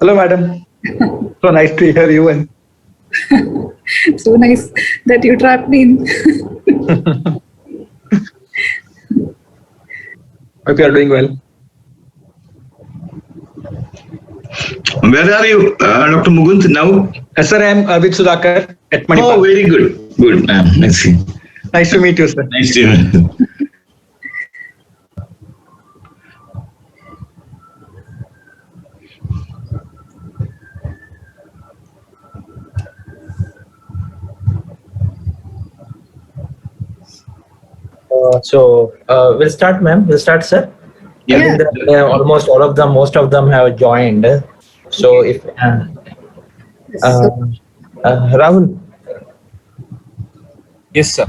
Hello, madam. So nice to hear you. And So nice that you trapped me in. hope you are doing well. Where are you, Dr. Mukund, now? Sir, I am with Sudhakar at Manipal. Oh, very good. Good. Let's see. Nice to meet you, sir. Nice to meet you. We'll start, ma'am. We'll start, sir. Yeah. I think that almost all of them, most of them have joined. So if Rahul, Yes, sir.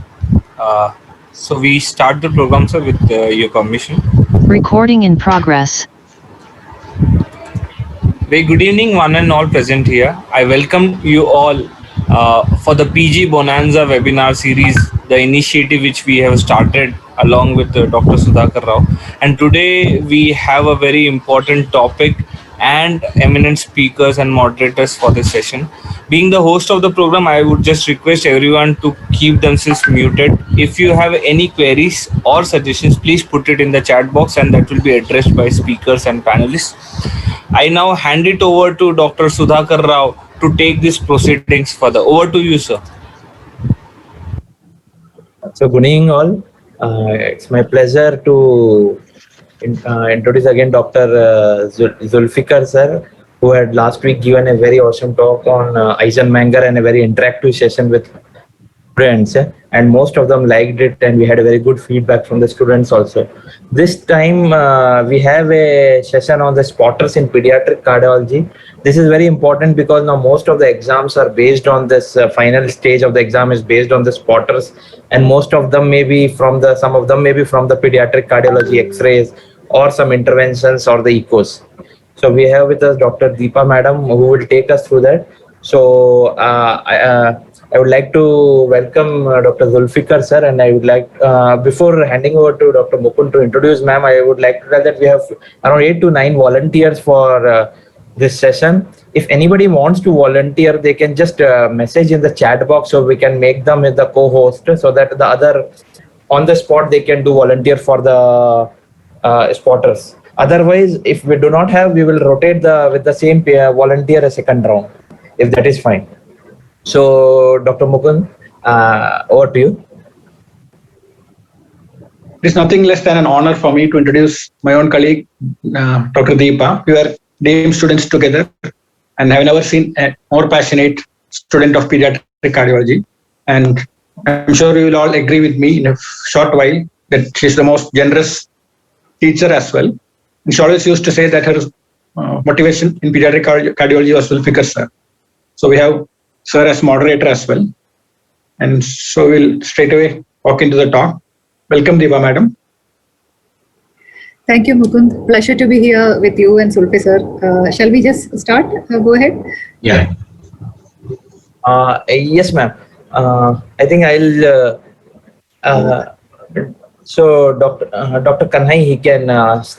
So we start the program, sir, with your permission. Recording in progress. Very good evening, one and all present here. I welcome you all for the PG Bonanza webinar series, the initiative which we have started along with Dr. Sudhakar Rao. And today we have a very important topic and eminent speakers and moderators for this session. Being the host of the program, I would just request everyone to keep themselves muted. If you have any queries or suggestions, please put it in the chat box and that will be addressed by speakers and panelists. I now hand it over to Dr. Sudhakar Rao to take these proceedings further. Over to you, sir. so good evening all. It's my pleasure to introduce again Dr. Zulfikar sir, who had last week given a very awesome talk on Eisenmenger and a very interactive session with students, and most of them liked it, and we had a very good feedback from the students also. This time we have a session on the spotters in pediatric cardiology. This is very important because now most of the exams are based on this final stage of the exam is based on the spotters, and most of them may be from the some of them may be from the pediatric cardiology X-rays or some interventions or the echos. So we have with us Dr. Deepa madam, who will take us through that. So I would like to welcome Dr. Zulfikar sir, and I would like, before handing over to Dr. Mukund to introduce ma'am, I would like to tell that we have around 8 to 9 volunteers for this session. If anybody wants to volunteer, they can just message in the chat box so we can make them with the co-host, so that the other on the spot they can do volunteer for the spotters. Otherwise, if we do not have, we will rotate with the same volunteer a second round, if that is fine. So, Dr. Mukund, over to you. It is nothing less than an honor for me to introduce my own colleague, Dr. Deepa. We are DAME students together and have never seen a more passionate student of pediatric cardiology. And I'm sure you will all agree with me in a short while that she is the most generous teacher as well. And she always used to say that her motivation in pediatric cardiology was Zulfikar sir. So we have sir as moderator as well. And so we'll straight away walk into the talk. Welcome, Deepa madam. Thank you, Mukund. Pleasure to be here with you and Sulfi sir. Shall we just start? Go ahead. Yeah. Yes, ma'am. I think I'll. So, Dr. Kanhai, he can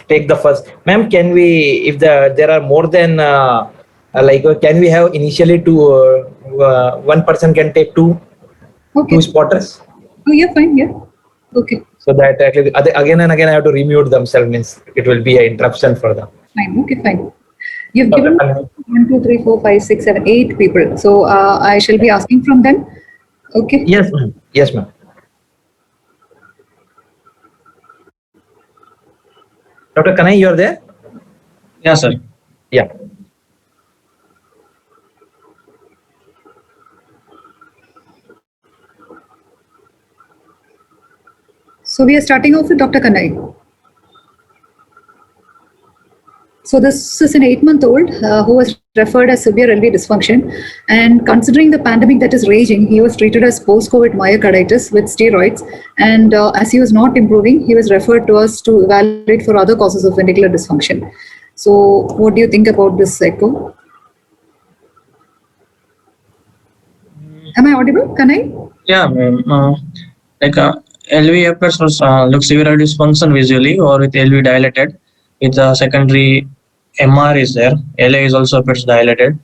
take the first. Ma'am, can we, if there are more than can we have initially two? One person can take two spotters. Oh, yeah, fine. Yeah. Okay. So that again and again I have to remute themselves, means it will be an interruption for them. Fine. Okay, fine. You've given 1, 2, 3, 4, 5, 6, 7, 8 people. So I shall be asking from them. Okay. Yes, ma'am. Yes, ma'am. Dr. Kanai, you are there? Yeah, sir. Yeah. So we are starting off with Dr. Kanai. So this is an 8-month-old who was referred as severe LV dysfunction, and considering the pandemic that is raging, he was treated as post-COVID myocarditis with steroids, and as he was not improving, he was referred to us to evaluate for other causes of ventricular dysfunction. So what do you think about this echo? Am I audible, Kanai? Yeah, LV appears looks severe dysfunction visually or with LV dilated with secondary MR is there. LA is also appears dilated,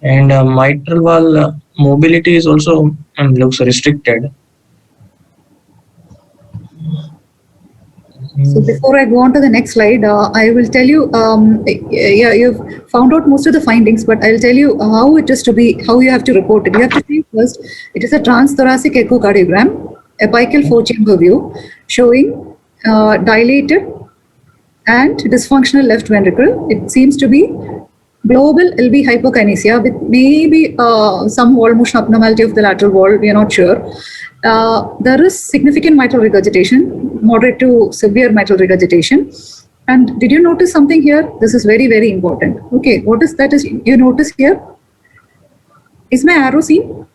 and mitral valve mobility is also looks restricted. So before I go on to the next slide, I will tell you, yeah, you've found out most of the findings, but I'll tell you how it is to be, how you have to report it. You have to see first, it is a transthoracic echocardiogram, apical four-chamber view, showing dilated and dysfunctional left ventricle. It seems to be global LV hypokinesia with maybe some wall motion abnormality of the lateral wall. We are not sure. There is significant mitral regurgitation, moderate to severe mitral regurgitation. And did you notice something here? This is very, very important. Okay, what is that? Is you notice here? Is my arrow seen?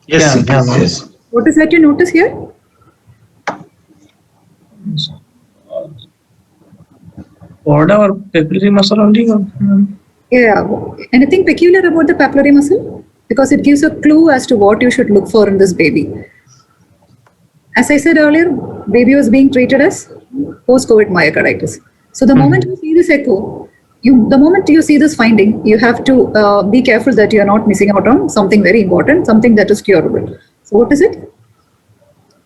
Yes, Yeah, yes, yeah. yes. What is that you notice here? Whatever papillary muscle only. Yeah. Anything peculiar about the papillary muscle? Because it gives a clue as to what you should look for in this baby. As I said earlier, baby was being treated as post-COVID myocarditis. So the moment you see this echo, the moment you see this finding, you have to be careful that you are not missing out on something very important, something that is curable. So what is it?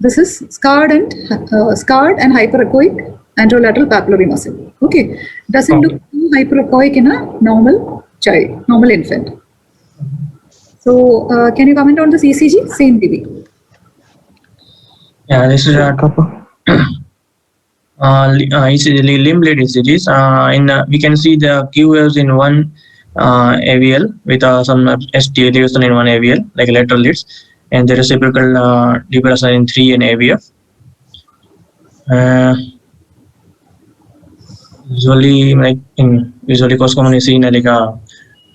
This is scarred and hyperechoic anterolateral papillary muscle. Okay, doesn't look too hyperechoic in a normal child, normal infant. So can you comment on this ECG? Same baby. Yeah, this is ECG, limb lead ECGs. We can see the Q waves in one AVL with some ST elevation in one AVL, like lateral leads, and the reciprocal depression in 3 in AVF. Usually cause commonly seen like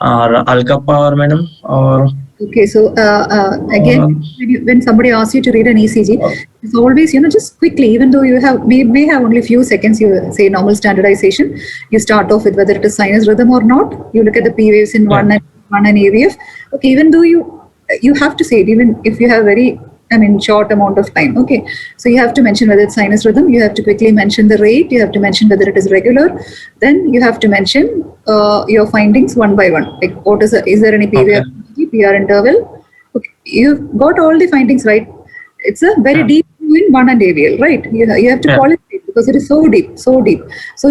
Al-Kappa or madam or. Okay, so again, when somebody asks you to read an ECG, it's always, just quickly, even though you may have only a few seconds, you say normal standardization, you start off with whether it is sinus rhythm or not, you look at the P waves in one and AVF. Okay, even though you have to say it, even if you have short amount of time. Okay, so you have to mention whether it's sinus rhythm, you have to quickly mention the rate, you have to mention whether it is regular, then you have to mention your findings one by one. Like is there any PVR, PR interval? Okay, you've got all the findings right. It's a very deep Q in one and AVL, right? You have to call it deep because it is so deep. So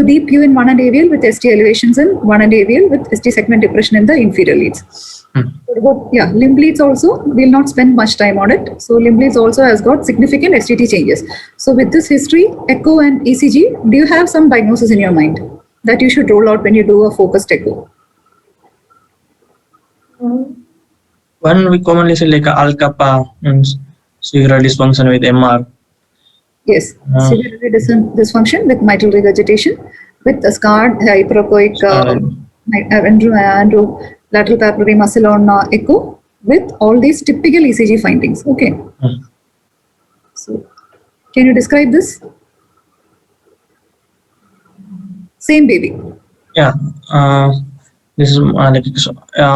deep Q in one and AVL with ST elevations in one and AVL with ST segment depression in the inferior leads. Limb bleeds also, we'll not spend much time on it. So limb bleeds also has got significant STT changes. So with this history, echo and ECG, do you have some diagnosis in your mind that you should roll out when you do a focused echo? One we commonly see like Al-Kappa severe dysfunction with MR. Yes, severe dysfunction with mitral regurgitation, with a scarred hyperechoic lateral papillary muscle on echo, with all these typical ECG findings. Okay. So, can you describe this? Same baby. Yeah. This is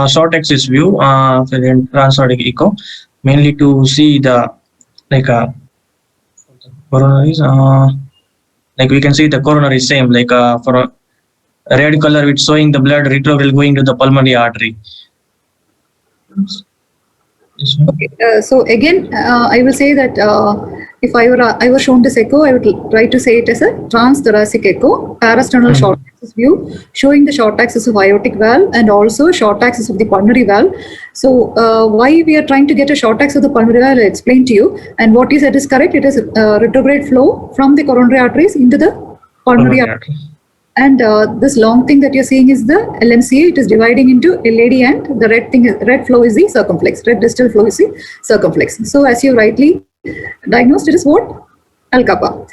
short axis view for the transaortic echo, mainly to see the coronaries. We can see the coronary same for a red color, it's showing the blood retrograde going to the pulmonary artery. Okay. So again, I will say that if I were shown this echo, I would try to say it as a transthoracic echo, parasternal short axis view, showing the short axis of aortic valve and also short axis of the pulmonary valve. So why we are trying to get a short axis of the pulmonary valve, I'll explain to you. And what you said is correct. It is retrograde flow from the coronary arteries into the pulmonary artery. And this long thing that you're seeing is the LMCA. It is dividing into LAD, and the red flow is the circumflex. Red distal flow is the circumflex. So as you rightly diagnosed, it is what? Al-Kappa.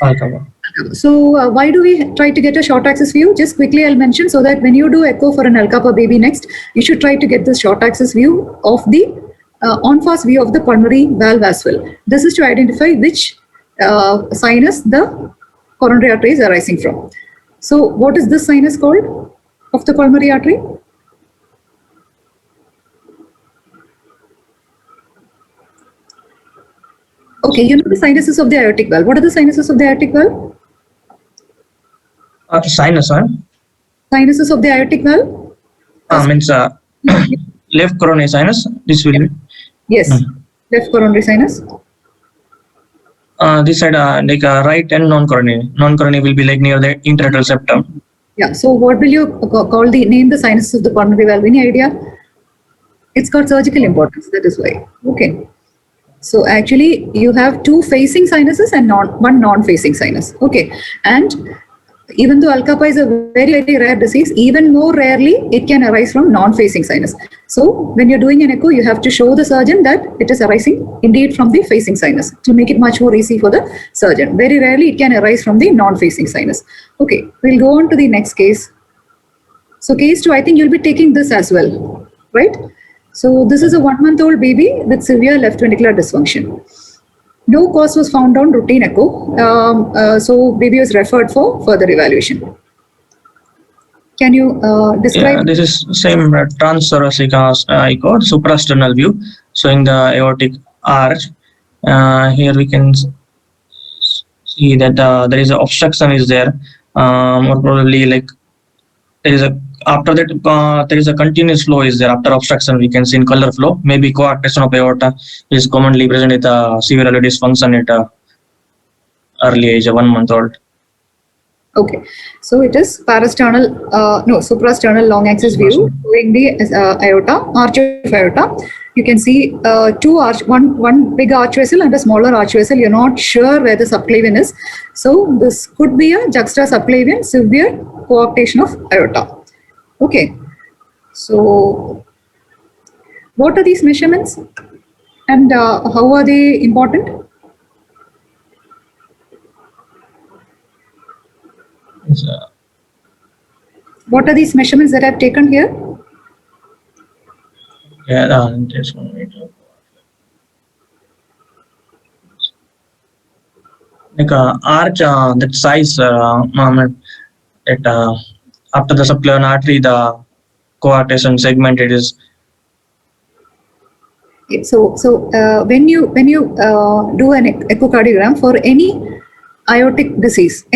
So why do we try to get a short axis view? Just quickly I'll mention, so that when you do echo for an Al-Kappa baby next, you should try to get this short axis view of the en-face view of the pulmonary valve as well. This is to identify which sinus the coronary artery is arising from. So what is this sinus called of the pulmonary artery? Okay, you know the sinuses of the aortic valve. What are the sinuses of the aortic valve? Sinus, huh? Sinuses of the aortic valve? Means left coronary sinus. This will be Yes. Left coronary sinus. this side like right and non-coronary. Non-coronary will be like near the interlateral septum. Yeah. So what will you call name the sinuses of the coronary valve? Any idea? It's got surgical importance. That is why. Okay. So actually, you have two facing sinuses and one non-facing sinus. Okay. And even though Alcapa is a very, very rare disease, even more rarely it can arise from non-facing sinus. So when you're doing an echo, you have to show the surgeon that it is arising indeed from the facing sinus to make it much more easy for the surgeon. Very rarely it can arise from the non-facing sinus. Okay, we'll go on to the next case. So case 2, I think you'll be taking this as well, right? So this is a 1-month-old baby with severe left ventricular dysfunction. No cause was found on routine echo. So baby was referred for further evaluation. Can you describe? Yeah, this is same transthoracic echo, suprasternal view, showing the aortic arch. Here we can see that there is an obstruction is there. Or probably like there is a after that there is a continuous flow is there. After obstruction, we can see in color flow. Maybe coarctation of aorta is commonly present with severe aortic dysfunction at early age, 1-month-old. Okay, so it is suprasternal long axis view showing the aorta, arch of aorta. You can see one big arch vessel and a smaller arch vessel. You're not sure where the subclavian is. So this could be a juxtasubclavian severe coarctation of aorta. Okay, so what are these measurements and how are they important? What are these measurements that I've taken here? Yeah, this one. Like arch, that size, that after the subclavian artery, the coarctation segment it is. So when you do an echocardiogram for any aortic disease,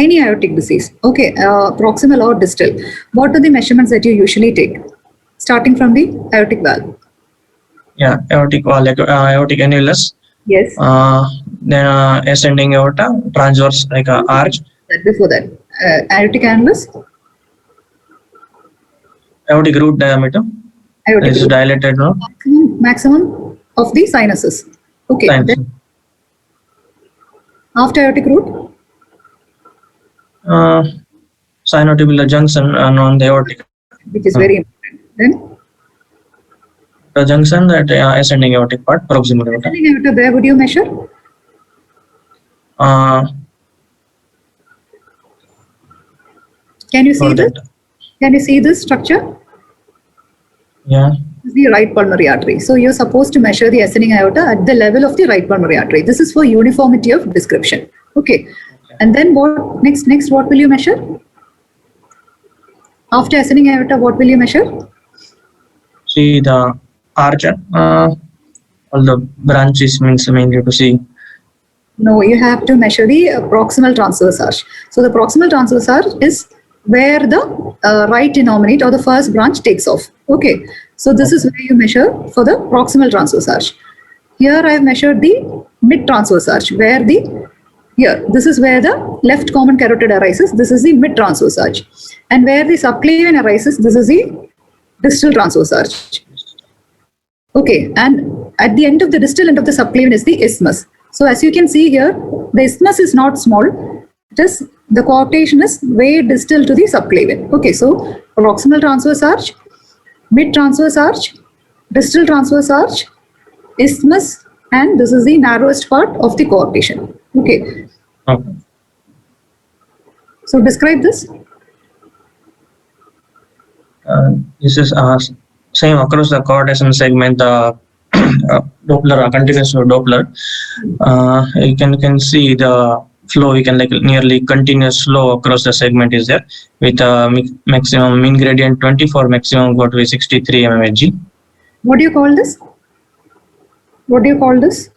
okay, proximal or distal, what are the measurements that you usually take, starting from the aortic valve? Yeah, aortic wall, like aortic annulus. Yes. Then ascending aorta, transverse like arch. Before that, aortic annulus. Aortic root diameter. Aortic is root. dilated, no? Maximum of the sinuses. Okay. Then after aortic root. Sinotubular junction on the aortic. Which is very important. Then the junction that ascending aortic part, proximal aorta. Ascending aorta, where would you measure? Can you see this? Can you see this structure? Yeah. This is the right pulmonary artery. So you're supposed to measure the ascending aorta at the level of the right pulmonary artery. This is for uniformity of description. Okay. And then what next? Next, what will you measure? After ascending aorta, what will you measure? See the arch. All the branches means mainly to see. No, you have to measure the proximal transverse arch. So the proximal transverse arch is where the right innominate or the first branch takes off. Okay. So this is where you measure for the proximal transverse arch. Here I have measured the mid transverse arch, where this is where the left common carotid arises. This is the mid transverse arch. And where the subclavian arises, this is the distal transverse arch. Okay. And at the end of the distal end of the subclavian is the isthmus. So as you can see here, the isthmus is not small. Just the coarctation is way distal to the subclavian. Okay. So proximal transverse arch, mid transverse arch, distal transverse arch, isthmus, and this is the narrowest part of the coarctation. Okay. Okay. So describe this. This is same across the coarctation segment, Doppler, continuous Doppler. You can see the flow. We can like nearly continuous flow across the segment is there with maximum mean gradient 24, maximum got to be 63 mmHg. What do you call this? What do you call this?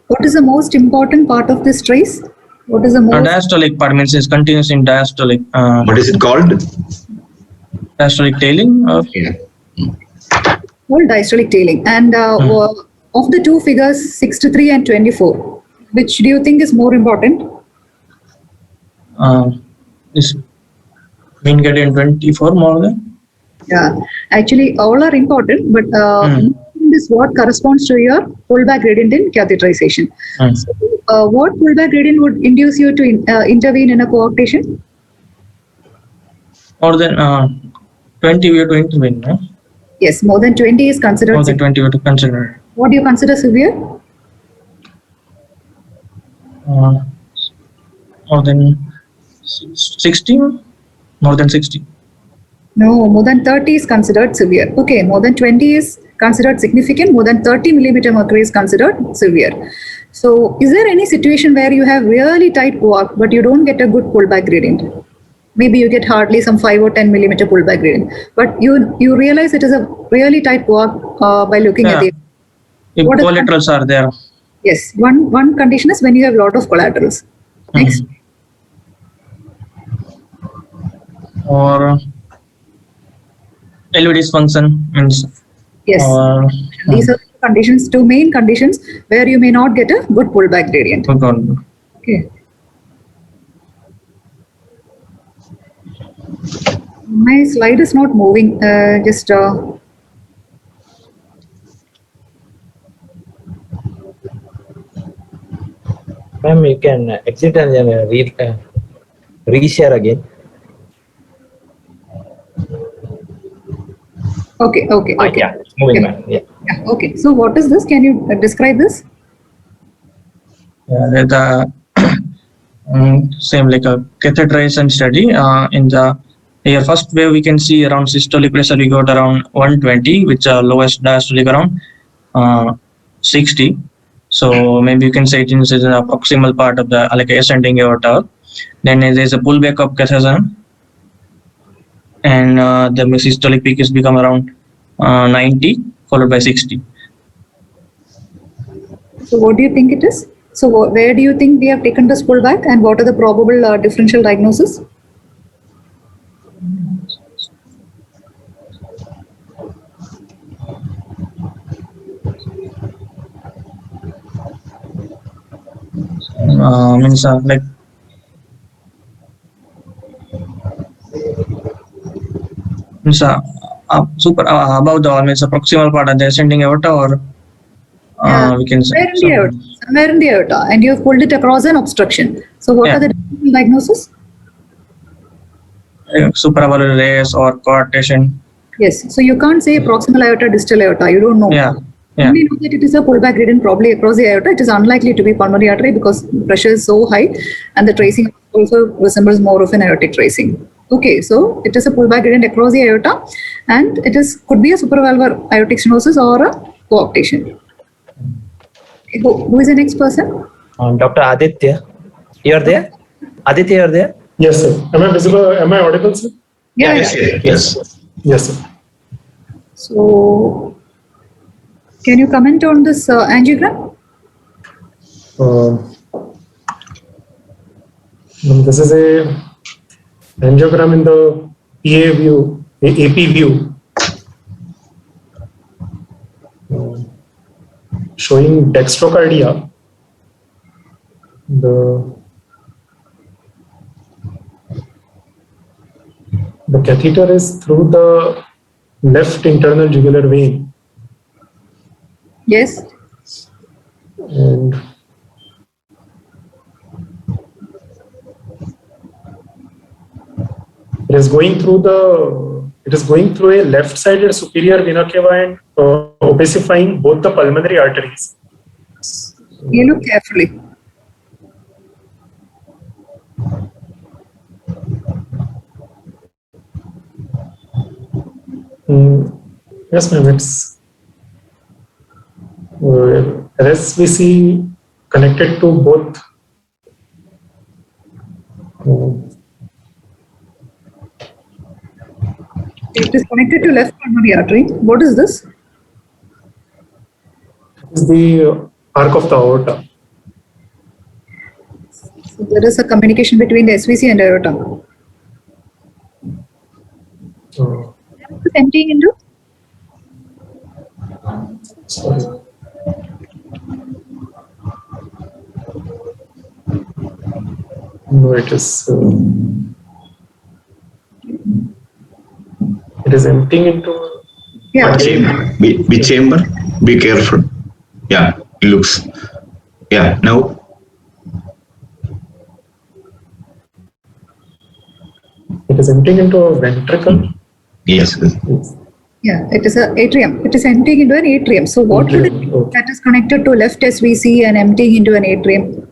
What is the most important part of this trace? What is the most Diastolic part means it's continuous in diastolic. What is it called? Diastolic tailing. Yeah. called diastolic tailing? And of the two figures, 63 and 24, which do you think is more important? Is mean gradient 24 more than? Yeah, actually, all are important, but this what corresponds to your pullback gradient in catheterization. So, what pullback gradient would induce you to intervene in a coarctation? More than 20 we are going to win, no? Yes, more than 20 is considered. More than 20 we have to consider. What do you consider severe? More than 60? More than 60. No, more than 30 is considered severe. Okay, more than 20 is considered significant. More than 30 millimeter mercury is considered severe. So, is there any situation where you have really tight coarc, but you don't get a good pullback gradient? Maybe you get hardly some 5 or 10 millimeter pullback gradient, but you realize it is a really tight coarc by looking at it. If What is collaterals are there. Yes, one condition is when you have a lot of collaterals. Next. Or LV dysfunction means. Yes, these are conditions, two main conditions where you may not get a good pullback gradient. Okay. My slide is not moving. Ma'am, you can exit and then reshare again. Okay. Yeah, it's moving, ma'am. Yeah. Okay. So what is this? Can you describe this? Yeah, the same like a catheterization study. In the here first wave we can see around systolic pressure we got around 120, which are lowest diastolic around 60. So maybe you can say it is a proximal part of the like ascending aorta. Then there is a pullback of catheterization, and the systolic peak has become around 90 followed by 60. So what do you think it is? So where do you think we have taken this pullback, and what are the probable differential diagnosis? Means like means super above the means a proximal part of the ascending aorta, or we can say somewhere in the aorta, and you have pulled it across an obstruction. So what are the differential diagnosis? Supravalvular raise or coarctation. Yes. So you can't say proximal aorta, distal aorta. You don't know. Yeah. You only know that it is a pullback gradient probably across the aorta. It is unlikely to be pulmonary artery because pressure is so high, and the tracing also resembles more of an aortic tracing. Okay, so it is a pullback gradient across the aorta, and it could be a supravalvular aortic stenosis or a coarctation. Who is the next person? Dr. Aditya, you're there? Aditya, you're there? Yes, sir. Am I visible? Am I audible, sir? Yes. Yes, sir. So, can you comment on this angiogram? This is a angiogram in the PA view, AP view, showing dextrocardia. The catheter is through the left internal jugular vein. Yes. And it is going through a left-sided superior vena cava and opacifying both the pulmonary arteries. You look carefully. Yes, ma'am. It's RSVC connected to both. It is connected to left pulmonary artery. What is this? Is the arc of the aorta. So there is a communication between the SVC and aorta. It's emptying into? Sorry. No, it is emptying into. Yeah. What chamber? Which chamber? Be careful. Yeah, it looks. Yeah, now. It is emptying into a ventricle. Yes. Yeah, it is an atrium. It is emptying into an atrium. So what would it be Okay. that is connected to left SVC and emptying into an atrium?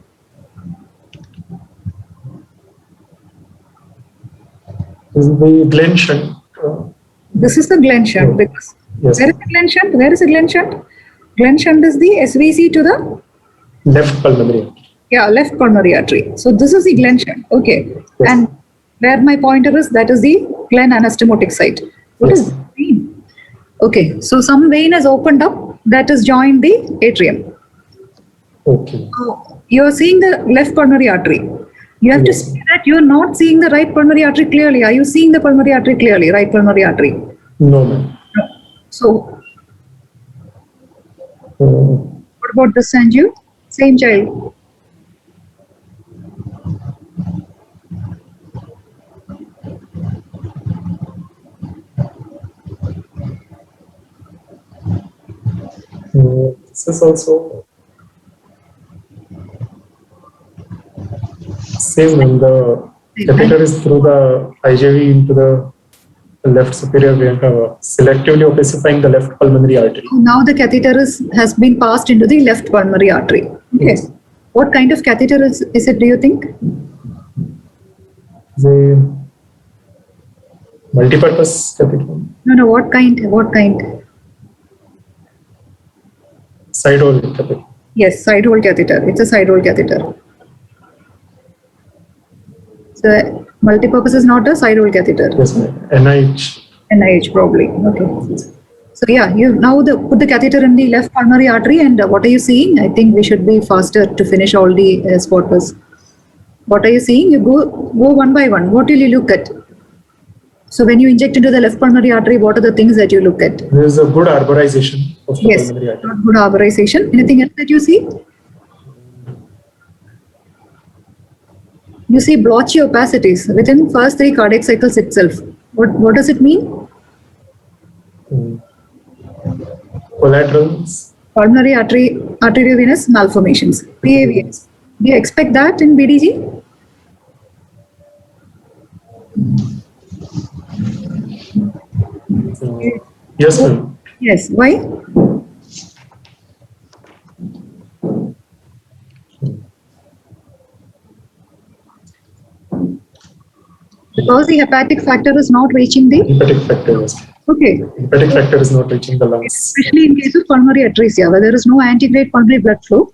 This is the Glenn shunt. This is the Glenn shunt. Because Yes. where is the Glenn shunt? Where is the Glenn shunt? Glenn shunt is the SVC to the Left pulmonary. left pulmonary artery. So this is the Glenn shunt. Okay. Yes. And where my pointer is, that is the Glenn anastomotic site. What is Yes. the vein? Okay. So some vein has opened up that has joined the atrium. Okay. So you are seeing the left pulmonary artery. You have to Yes. see that you are not seeing the right pulmonary artery clearly. Are you seeing the pulmonary artery clearly? Right pulmonary artery. No, ma'am. So Uh, what about this, Sanju? Same child. This is also same when the catheter is through the IJV into the left superior vein, selectively opacifying the left pulmonary artery. Now the catheter has been passed into the left pulmonary artery. Okay. Yes. What kind of catheter is it, do you think? The multipurpose catheter, No, what kind? What kind? side hole catheter. Yes, side hole catheter. It's a side hole catheter. So multipurpose is not a side hole catheter. Yes, ma'am. NIH. NIH probably. Okay. So yeah, you now put the catheter in the left pulmonary artery, and what are you seeing? I think we should be faster to finish all the spotters. What are you seeing? You go one by one. What will you look at? So when you inject into the left pulmonary artery, what are the things that you look at? There is a good arborization of the Yes, pulmonary artery. good arborization. Anything else that you see? You see blotchy opacities within first 3 cardiac cycles itself. What does it mean? Collaterals. Pulmonary arteriovenous malformations, PAVS. Do you expect that in BDG? Yes, ma'am. Yes. Why? Because the hepatic factor is not reaching the. Hepatic factor. Yes. Okay. Hepatic factor is not reaching the lungs. Especially in case of pulmonary atresia, where there is no antegrade pulmonary blood flow.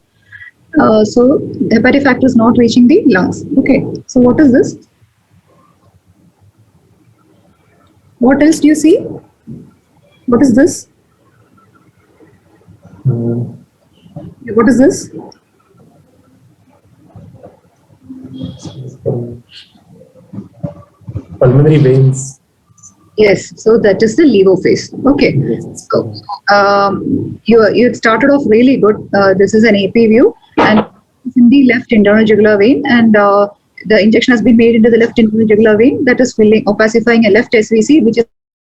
So the hepatic factor is not reaching the lungs. Okay. So what is this? What else do you see? What is this? What is this? Pulmonary veins. Yes, so that is the levo phase. Okay, so you started off really good. This is an AP view, and it's in the left internal jugular vein, and the injection has been made into the left internal jugular vein that is opacifying a left SVC, which is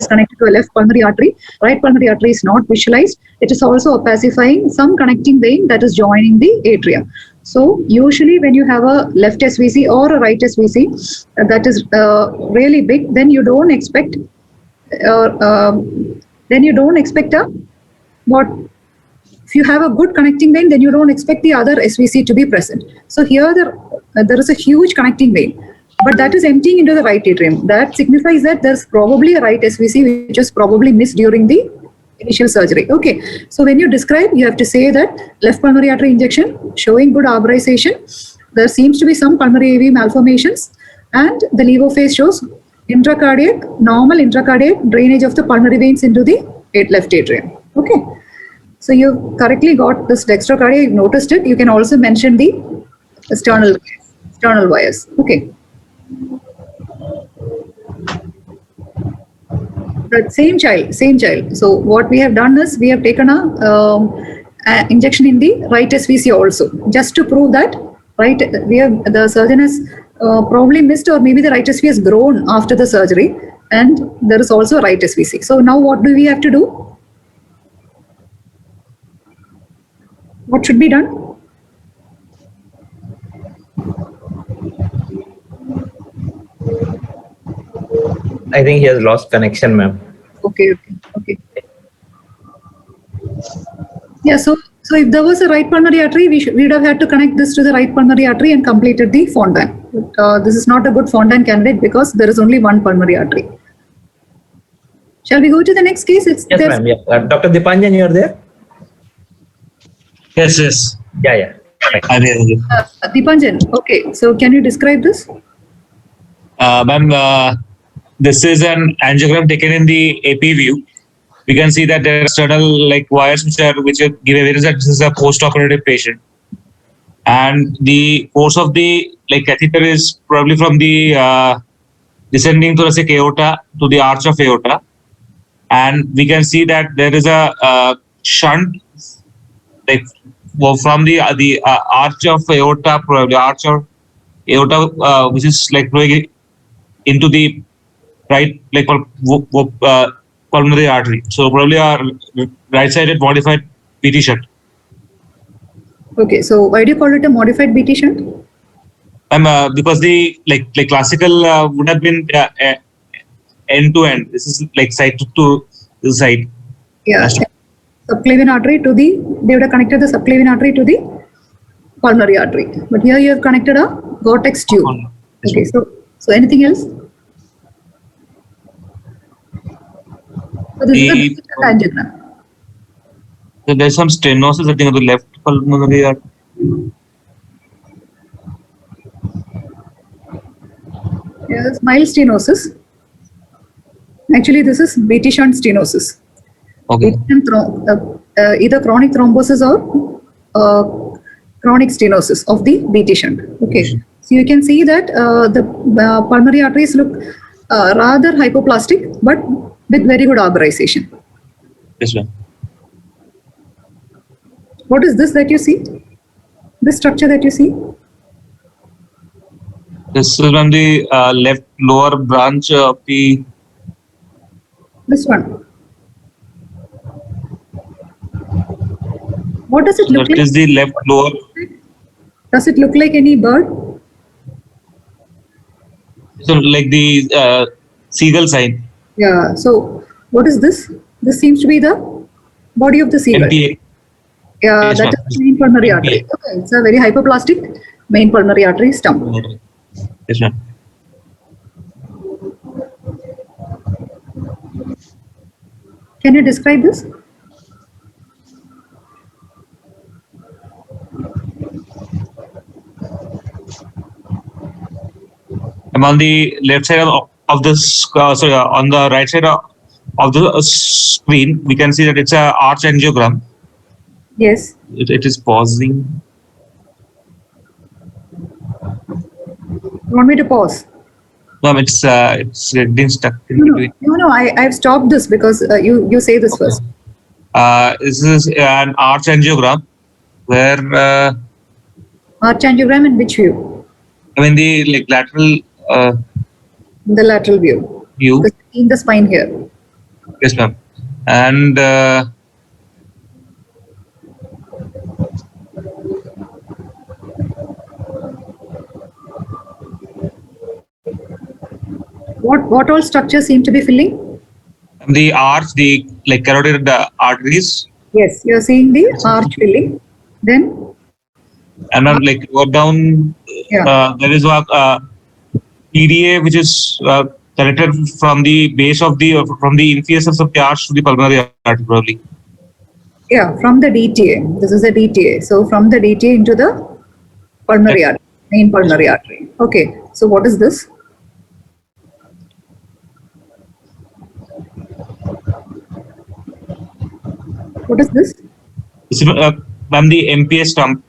connected to a left pulmonary artery. Right pulmonary artery is not visualized. It is also opacifying some connecting vein that is joining the atrium. So usually when you have a left SVC or a right SVC that is really big, then you don't expect a what? If you have a good connecting vein, then you don't expect the other SVC to be present. So here there is a huge connecting vein, but that is emptying into the right atrium. That signifies that there's probably a right SVC which is probably missed during the initial surgery. Okay, so when you describe, you have to say that left pulmonary artery injection showing good arborization. There seems to be some pulmonary AV malformations, and the levo phase shows normal intracardiac drainage of the pulmonary veins into the left atrium. Okay, so you correctly got this dextrocardia. You've noticed it. You can also mention the sternal. External wires. Okay. The same child. So what we have done is we have taken a injection in the right SVC also, just to prove that the surgeon has probably missed, or maybe the right SVC has grown after the surgery, and there is also a right SVC. So now what do we have to do? What should be done? I think he has lost connection, ma'am. Okay. Yeah, so if there was a right pulmonary artery, we would have had to connect this to the right pulmonary artery and completed the Fontan. But this is not a good Fontan candidate because there is only one pulmonary artery. Shall we go to the next case? Yes, ma'am. Yeah. Dr. Dipanjan, you are there? Yes. Yeah. Dipanjan, okay. So can you describe this? Ma'am, this is an angiogram taken in the AP view. We can see that there are external wires which give evidence that this is a post-operative patient, and the force of the catheter is probably from the descending thoracic aorta to the arch of aorta, and we can see that there is a shunt from the arch of aorta, probably arch of aorta, which is flowing into the right pulmonary artery. So probably a right-sided modified BT shunt. Okay, so why do you call it a modified BT shunt? Because the classical would have been end to end. This is side to this side. Yeah, subclavian artery to they would have connected the subclavian artery to the pulmonary artery. But here you have connected a Gore-Tex tube. Okay, so anything else? So this is the angiogram. So there's some stenosis, I think, on the left pulmonary artery. Yes, mild stenosis. Actually, this is BT shunt stenosis. Okay. Either chronic thrombosis or chronic stenosis of the BT shunt. Okay. So you can see that the pulmonary arteries look rather hypoplastic, but with very good arborization. Yes, ma'am. What is this that you see? This structure that you see? This is on the left lower branch of the. This one. What does it look like? That is the left lower. Does it look like any bird? So like the seagull sign. Yeah. So what is this? This seems to be the body of the seagull. MPA. Yeah, Yes, that ma'am. is the main pulmonary MPA. artery. Okay, it's a very hypoplastic main pulmonary artery stump. Yes, ma'am. Can you describe this? I'm on the left side of this, on the right side of the screen, we can see that it's a arch angiogram. Yes. It is pausing. You want me to pause? No, it's getting stuck in between. No. I've stopped this because you say this first. This is an arch angiogram where Arch angiogram in which view? I mean the lateral In the lateral view. view. In the spine here. Yes, ma'am. And What all structures seem to be filling? the arch, the carotid arteries, Yes, you're seeing the arch filling. Then, and then go down. Yeah. There is a PDA which is connected from the base of the from the infusors of the arch to the pulmonary artery, probably. yeah, from the DTA. This is a DTA. So from the DTA into the pulmonary artery, main pulmonary artery. Okay. So what is this? What is this? This is, ma'am, the MPA stump.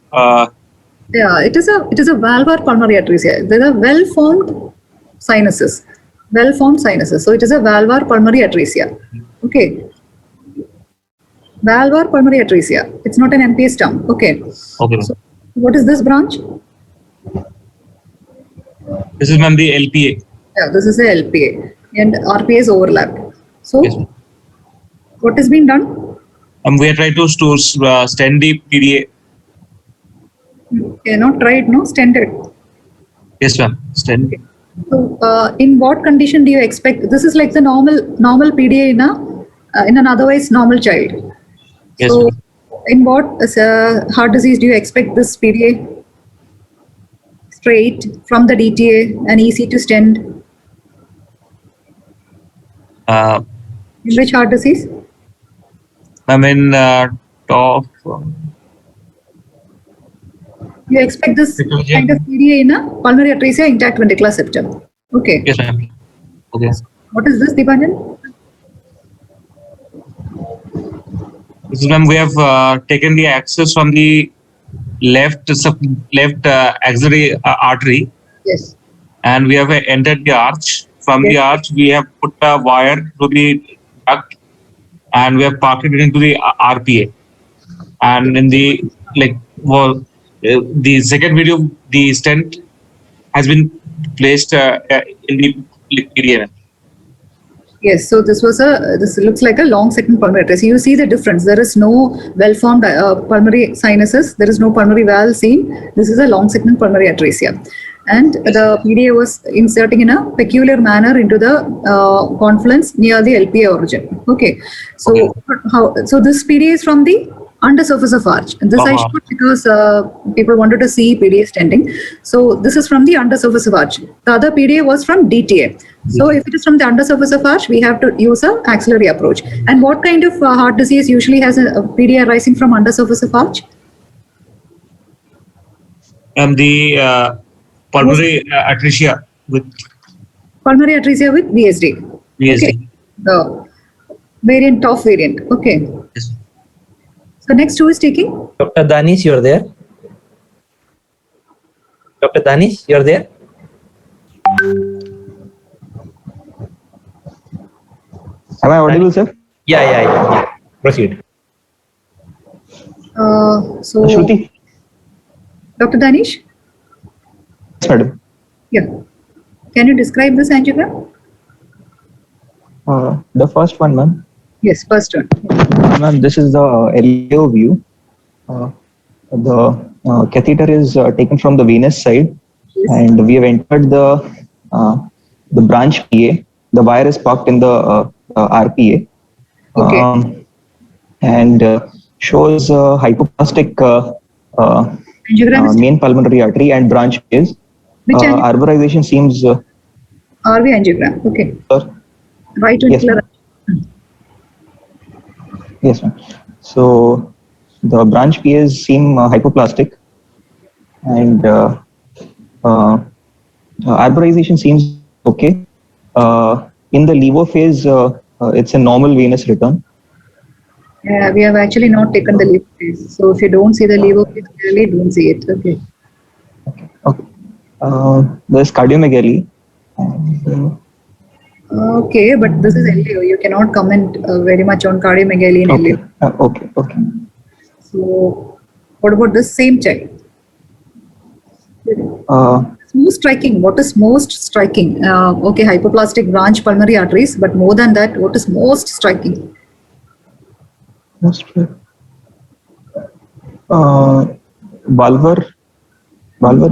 Yeah, it is a valvar pulmonary atresia. There are well-formed sinuses. Well-formed sinuses. So it is a valvar pulmonary atresia. Okay. Valvar pulmonary atresia. It's not an MPS term. Okay. Okay. So what is this branch? This is, ma'am, the LPA. Yeah, this is the LPA and RPA is overlapped. So Yes, ma'am. what has been done? We are trying to stent the PDA. Not tried, no, stented. Yes, ma'am. Stent. So, in what condition do you expect? This is like the normal PDA in an otherwise normal child. Yes, So, ma'am. in what heart disease do you expect this PDA? Straight from the DTA and easy to stent. In which heart disease? I mean, top. You expect this kind of PDA in a pulmonary atresia intact ventricular septum. Okay. Yes, ma'am. Okay. What is this, Deepanjan? This is, ma'am, we have taken the access from the left axillary artery, Yes. and we have entered the arch. From the Yes. arch, we have put a wire to the duct, and we have parked it into the RPA. And in the the second video, the stent has been placed in the PDA. Yes, so this looks like a long segment pulmonary atresia. You see the difference. There is no well-formed pulmonary sinuses. There is no pulmonary valve seen. This is a long segment pulmonary atresia. And the PDA was inserting in a peculiar manner into the confluence near the LPA origin. Okay, so so this PDA is from the undersurface of arch. And this I showed because people wanted to see PDA stenting. So this is from the undersurface of arch. The other PDA was from DTA. So if it is from the undersurface of arch, we have to use an axillary approach. And what kind of heart disease usually has a PDA arising from undersurface of arch? The pulmonary atresia with Pulmonary atresia with VSD. VSD. Okay. The variant, top variant. Okay. Yes. So next, who is taking? Dr. Danish, you're there? Dr. Danish, you're there? Am I audible, sir? Yeah. Proceed. So, Shruti? Dr. Danish? Yes, madam. Yeah. Can you describe this angiogram? The first one, ma'am. Yes, first one. Ma'am, this is the LEO view. The catheter is taken from the venous side, Yes. and we have entered the branch PA. The wire is parked in the RPA. Okay. And shows hypoplastic Angiogram is main pulmonary artery and branch is. which angiogram? Arborization seems. RV angiogram. Okay. Sir? Right Yes, ventricular. Yes, ma'am. So the branch PAs seem hypoplastic, and arborization seems okay. In the levo phase, it's a normal venous return. Yeah, we have actually not taken the levo phase. So if you don't see the levo phase clearly, don't see it. Okay. Okay. There's cardiomegaly. And, Okay, but this is LEO. You cannot comment very much on cardiomegaly in okay. LEO. Okay. So, what about this same child? Most striking. What is most striking? Okay, hypoplastic branch pulmonary arteries, but more than that, what is most striking? valvar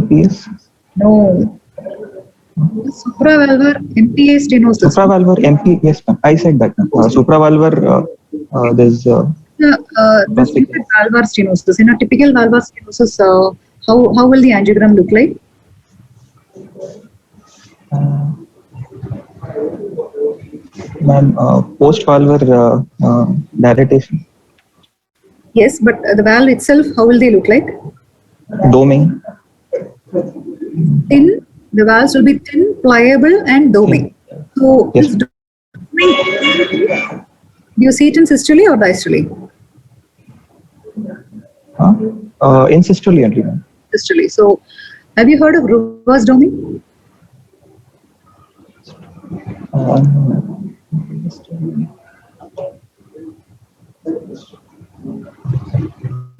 PS. No. Supravalvar MPA stenosis. Supravalvar MP. Yes, ma'am. I said that. Supravalvar. There's. This is valvar stenosis. In a typical valvar stenosis, how will the angiogram look like? Ma'am, post-valvar dilatation. Yes, but the valve itself, how will they look like? Doming. Thin. The valves will be thin, pliable, and doming. So, Yes. this doming, do you see it in systole or diastole? In systole only, ma'am. distally. So, have you heard of reverse doming?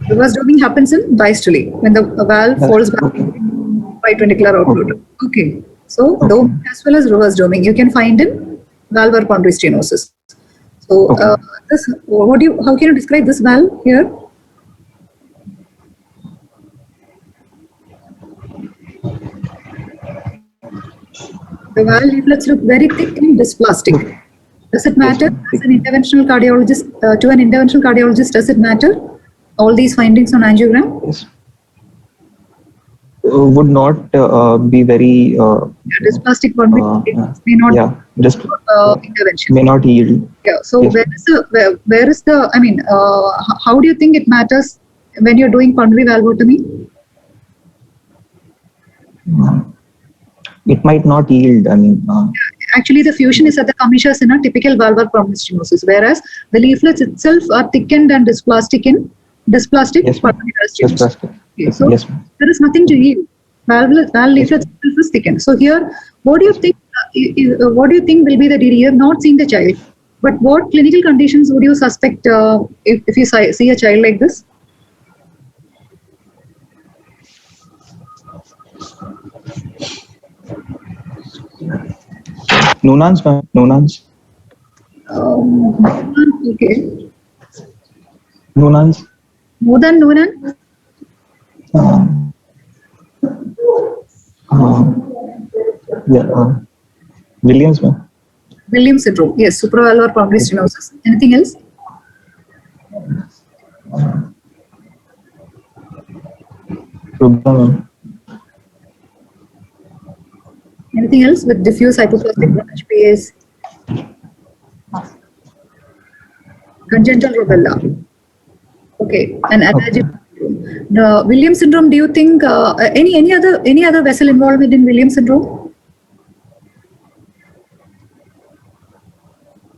Reverse doming happens in diastole when the valve falls back by ventricular outflow. Okay. So, dome as well as reverse doming you can find in valvular pulmonary stenosis. So, how can you describe this valve here? The valve leaflets look very thick and dysplastic. Does it matter as an interventional cardiologist, to an interventional cardiologist, does it matter? All these findings on angiogram? Yes. Would not be very dysplastic one may not just intervention. may not yield. Yeah. So Yes. where is the, I mean, how do you think it matters when you're doing pulmonary valvotomy? It might not yield. I mean, Actually, the fusion is at the commissures in a typical valvular pulmonary stenosis, whereas the leaflets itself are thickened and dysplastic in dysplastic pulmonary stenosis. Okay, so there is nothing to yield. Valve leaflets itself is thickened. So here, what do you think? What do you think will be the DD? You have not seen the child, but what clinical conditions would you suspect if you see a child like this? Noonans, ma'am. Noonans. Okay. Noonans. More than Noonan? Williams, ma'am. Williams syndrome. Yes, supravalvular pulmonary stenosis. Anything else? Anything else with diffuse hypoplastic branch PAs? Congenital rubella. Okay, and anagenic. Williams syndrome. Do you think any other vessel involvement in Williams syndrome?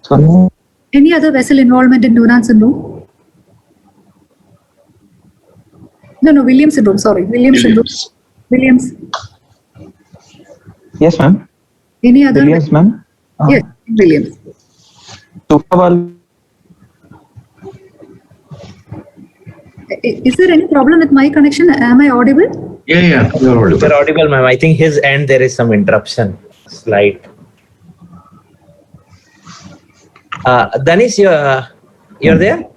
Sorry. Any other vessel involvement in Noonan syndrome? No, Williams syndrome. Sorry, Williams syndrome. Williams. Yes, ma'am. Any other? Williams, ma'am. Yes, Williams. Supravalve. Is there any problem with my connection? Am I audible? Yeah, you're audible. You're audible, ma'am. I think his end there is some interruption. Slight. Danish, you're there?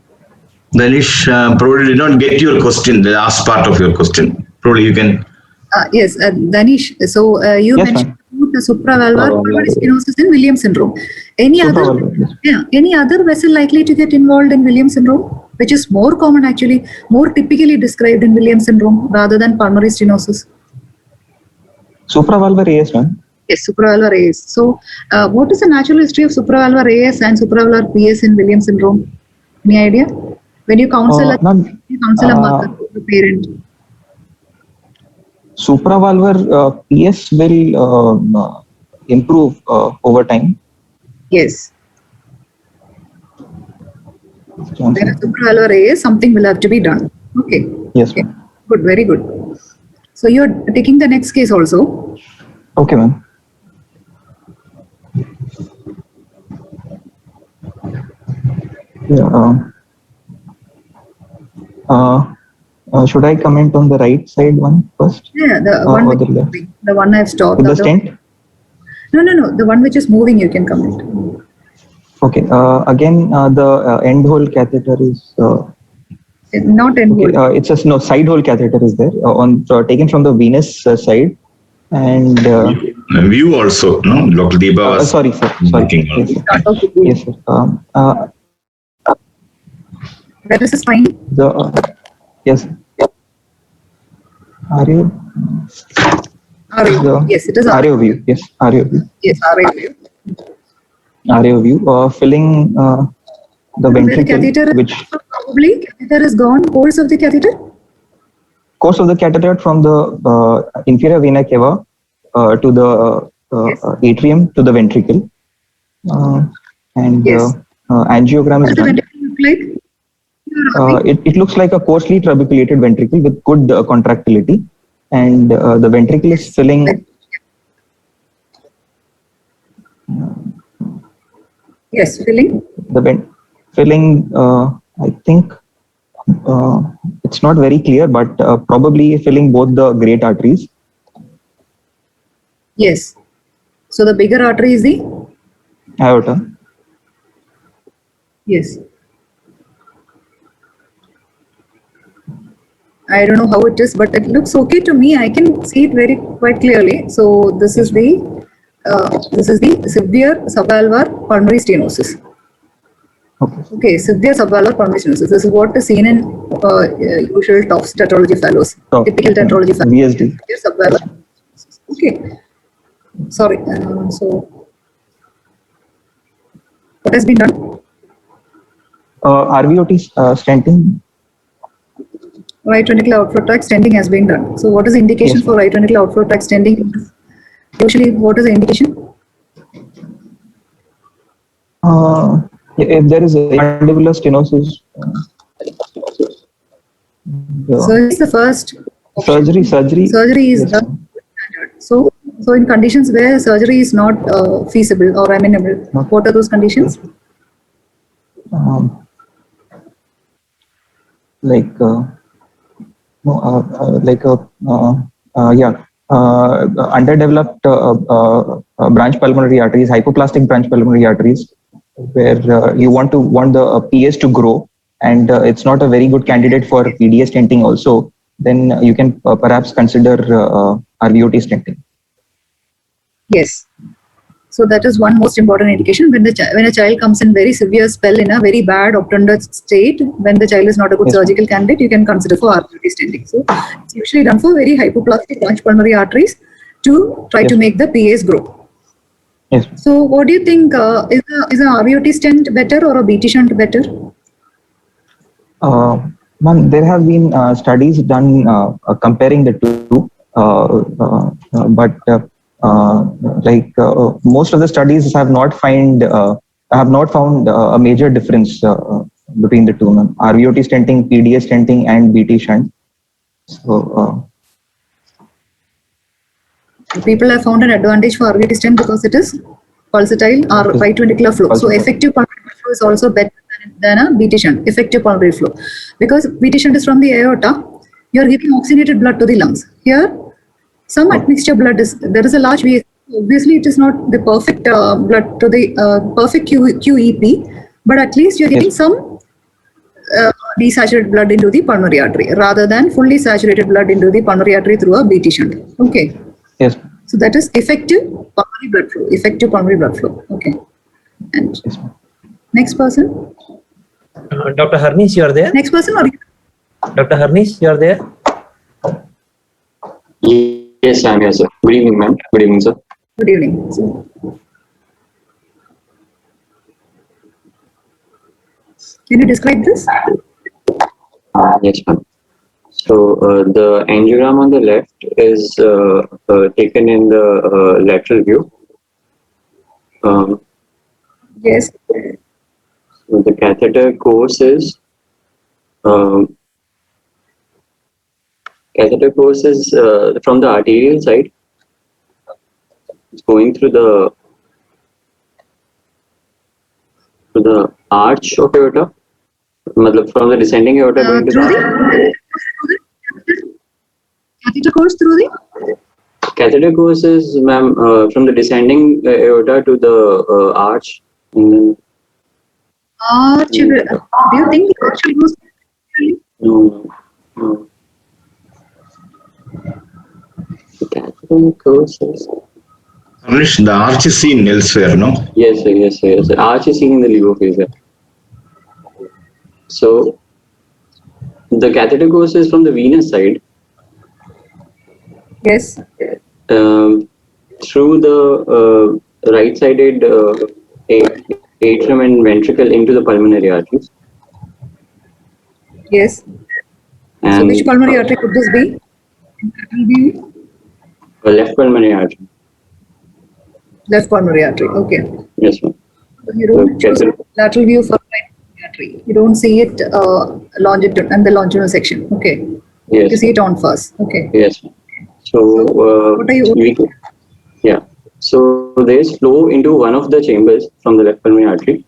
Danish, probably did not get your question, the last part of your question. Probably you can. Yes, Danish. So you mentioned the supravalvular pulmonary stenosis in Williams syndrome. Any other vessel likely to get involved in Williams syndrome, which is more common actually, more typically described in Williams syndrome rather than pulmonary stenosis? Supravalvular AS, ma'am. Yes, supravalvular AS. So, what is the natural history of supravalvular AS and supravalvular PS in Williams syndrome? Any idea? When you counsel a mother, the parent. Supravalvular PS will improve over time. Yes. Whereas supravalvular AS, something will have to be done. Okay. Yes. Okay. Good. Very good. So you're taking the next case also. Okay, ma'am. Yeah. Should I comment on the right side one first? Yeah, the one I've stopped. With the stent? No. The one which is moving, you can comment. Okay. Again, the end hole catheter is. Not end hole. It's a side hole catheter is there taken from the venous side, and view also. No, Dr. Deepa was. Sorry, sir. Sorry. Yes, sir. Where is the spine? Yes. Are you? Yes, it is RAO view. Yes, RAO view. Yes, RAO view. RAO view. Filling the ventricle, catheter which probably catheter is gone. Course of the catheter? Course of the catheter from the inferior vena cava to the atrium to the ventricle, and angiogram is done. What does the ventricle look like? It looks like a coarsely trabeculated ventricle with good contractility. and the ventricle is filling. Yes, filling. Filling. I think it's not very clear, but probably filling both the great arteries. Yes. So the bigger artery is the Aorta. Yes. I don't know how it is, but it looks okay to me. I can see it quite clearly. So this is the severe subvalvular pulmonary stenosis. Okay, severe subvalvular pulmonary stenosis. This is what is seen in usual Tufts tetralogy fellows, typical tetralogy fellows. VSD. Severe subvalvular. Okay. Sorry. So what has been done? RVOT stenting. Right ventricular outflow tract stenting has been done. So what is the indication for right ventricular outflow tract stenting? Usually, what is the indication? If there is a mandibular stenosis. So it's the first option. Surgery is done. So in conditions where surgery is not feasible or amenable, what are those conditions? Underdeveloped branch pulmonary arteries, hypoplastic branch pulmonary arteries, where you want the PS to grow, and it's not a very good candidate for PDA stenting also, then you can perhaps consider RVOT stenting. Yes. So that is one most important indication when a child comes in very severe spell in a very bad obtunded state, when the child is not a good surgical candidate, you can consider for RVOT stenting. So it's usually done for very hypoplastic branch pulmonary arteries to try to make the PAs grow. Yes. So what do you think, is a RVOT stent better or a BT shunt better? Ma'am, there have been studies done comparing the two, but most of the studies have not found a major difference between the two, ma'am. RVOT stenting, PDA stenting, and BT shunt. So people have found an advantage for RVOT stent because it is pulsatile or right ventricular flow. So effective pulmonary flow is also better than a BT shunt, effective pulmonary flow. Because BT shunt is from the aorta, you are giving oxygenated blood to the lungs. Here, some admixture blood there is a large VSD. Obviously, it is not the perfect blood to the perfect QEP, but at least you are getting some desaturated blood into the pulmonary artery rather than fully saturated blood into the pulmonary artery through a BT shunt. Okay. Yes. So that is effective pulmonary blood flow. Effective pulmonary blood flow. Okay. And next person. Dr. Harnish, you are there? Next person or Dr. Harnish, you are there? Yes, I am here, sir. Good evening, ma'am. Good evening, sir. Good evening. So, can you describe this? Yes, ma'am. So the angiogram on the left is taken in the lateral view. Yes. So the catheter course is from the arterial side. It's going through the arch of aorta, from the descending aorta going to the catheter course through the catheter course is, ma'am, from the descending aorta to the arch. Arch. Do you think the arch goes? No. The catheter course is. The arch is seen elsewhere, no? Yes, sir. Yes, sir. Yes, sir. Arch is seen in the Leo phase. So the catheter course is from the venous side. Yes. Through the right-sided atrium and ventricle into the pulmonary arteries. Yes. And so which pulmonary artery could this be? Left pulmonary artery. Left pulmonary artery. Okay. Yes, ma'am. You don't choose lateral view for right pulmonary artery. You don't see it longitudinal and the longitudinal section. Okay. Yes. You see it on first. Okay. Yes. So What are you? yeah. So there is flow into one of the chambers from the left pulmonary artery.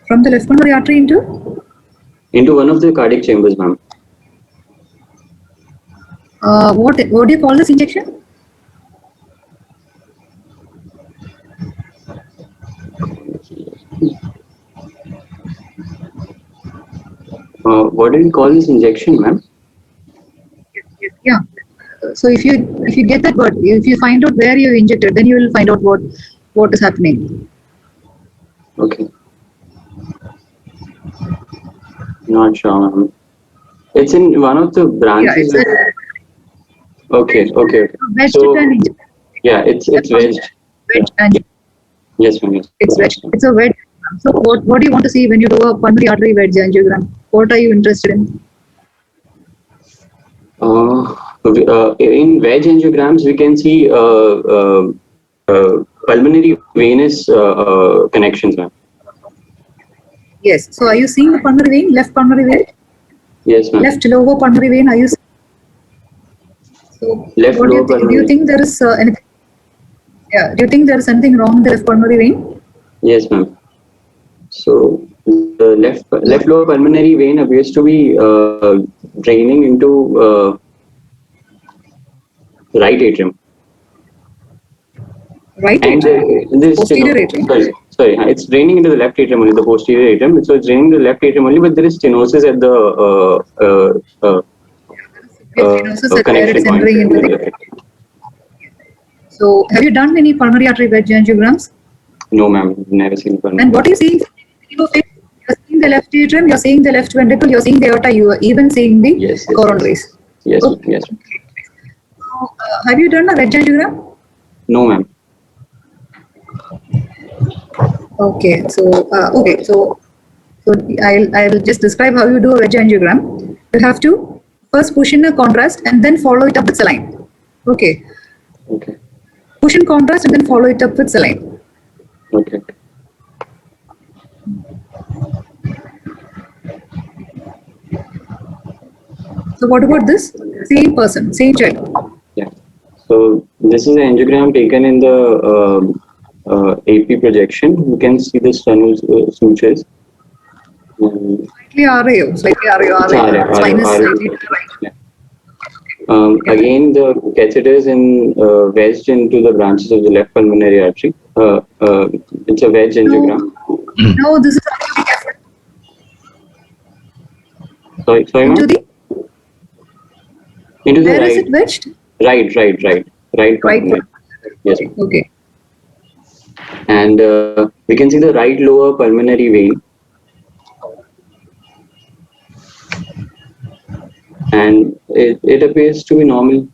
From the left pulmonary artery Into one of the cardiac chambers, ma'am. what do you call this injection? What do you call this injection, ma'am? Yeah. So if you get that word, if you find out where you injected, then you will find out what is happening. Okay. Not sure, ma'am. It's in one of the Yeah, branches. it's a Okay. wedged So and injected. yeah, it's wedged. Wedged and Yes, ma'am. Yes. it's wedged. It's a wedge. So what do you want to see when you do a pulmonary artery wedge angiogram? What are you interested in? In wedge angiograms, we can see pulmonary venous connections, ma'am. Yes. So are you seeing the pulmonary vein, left pulmonary vein, Yes, ma'am. left lower pulmonary vein? Are you? So Left what do you lower think? Do you pulmonary. think there is anything? Yeah. Do you think there is anything wrong with the left pulmonary vein? Yes, ma'am. So the left lower pulmonary vein appears to be draining into right atrium. Right And atrium. this Posterior atrium. sorry, it's draining into the left atrium only, the posterior atrium. So it's draining to the left atrium only, but there is stenosis at the Stenosis at where connection it's point. entering into the. So have you done any pulmonary artery wedge angiograms? No, ma'am, never seen pulmonary. And what are you seeing? You're seeing the left atrium, you're seeing the left ventricle, you're seeing the aorta, you are even seeing the coronaries. Yes, Okay. yes. So, have you done a wedge angiogram? No, ma'am. Okay, so I'll just describe how you do a wedge angiogram. You have to first push in a contrast and then follow it up with saline. Okay. Okay. Push in contrast and then follow it up with saline. Okay. So what about this? Same person, same child. Yeah. So this is an angiogram taken in the AP projection. You can see the sternal sutures. Slightly RAO, spine is slightly to the right. Yeah. Again, the catheter is wedged into the branches of the left pulmonary artery. It's a wedge angiogram. No, this is Sorry, into ma'am? the. Into the Where right. is it wedged? Right. Right. Yes. Okay. And we can see the right lower pulmonary vein. And it appears to be normal.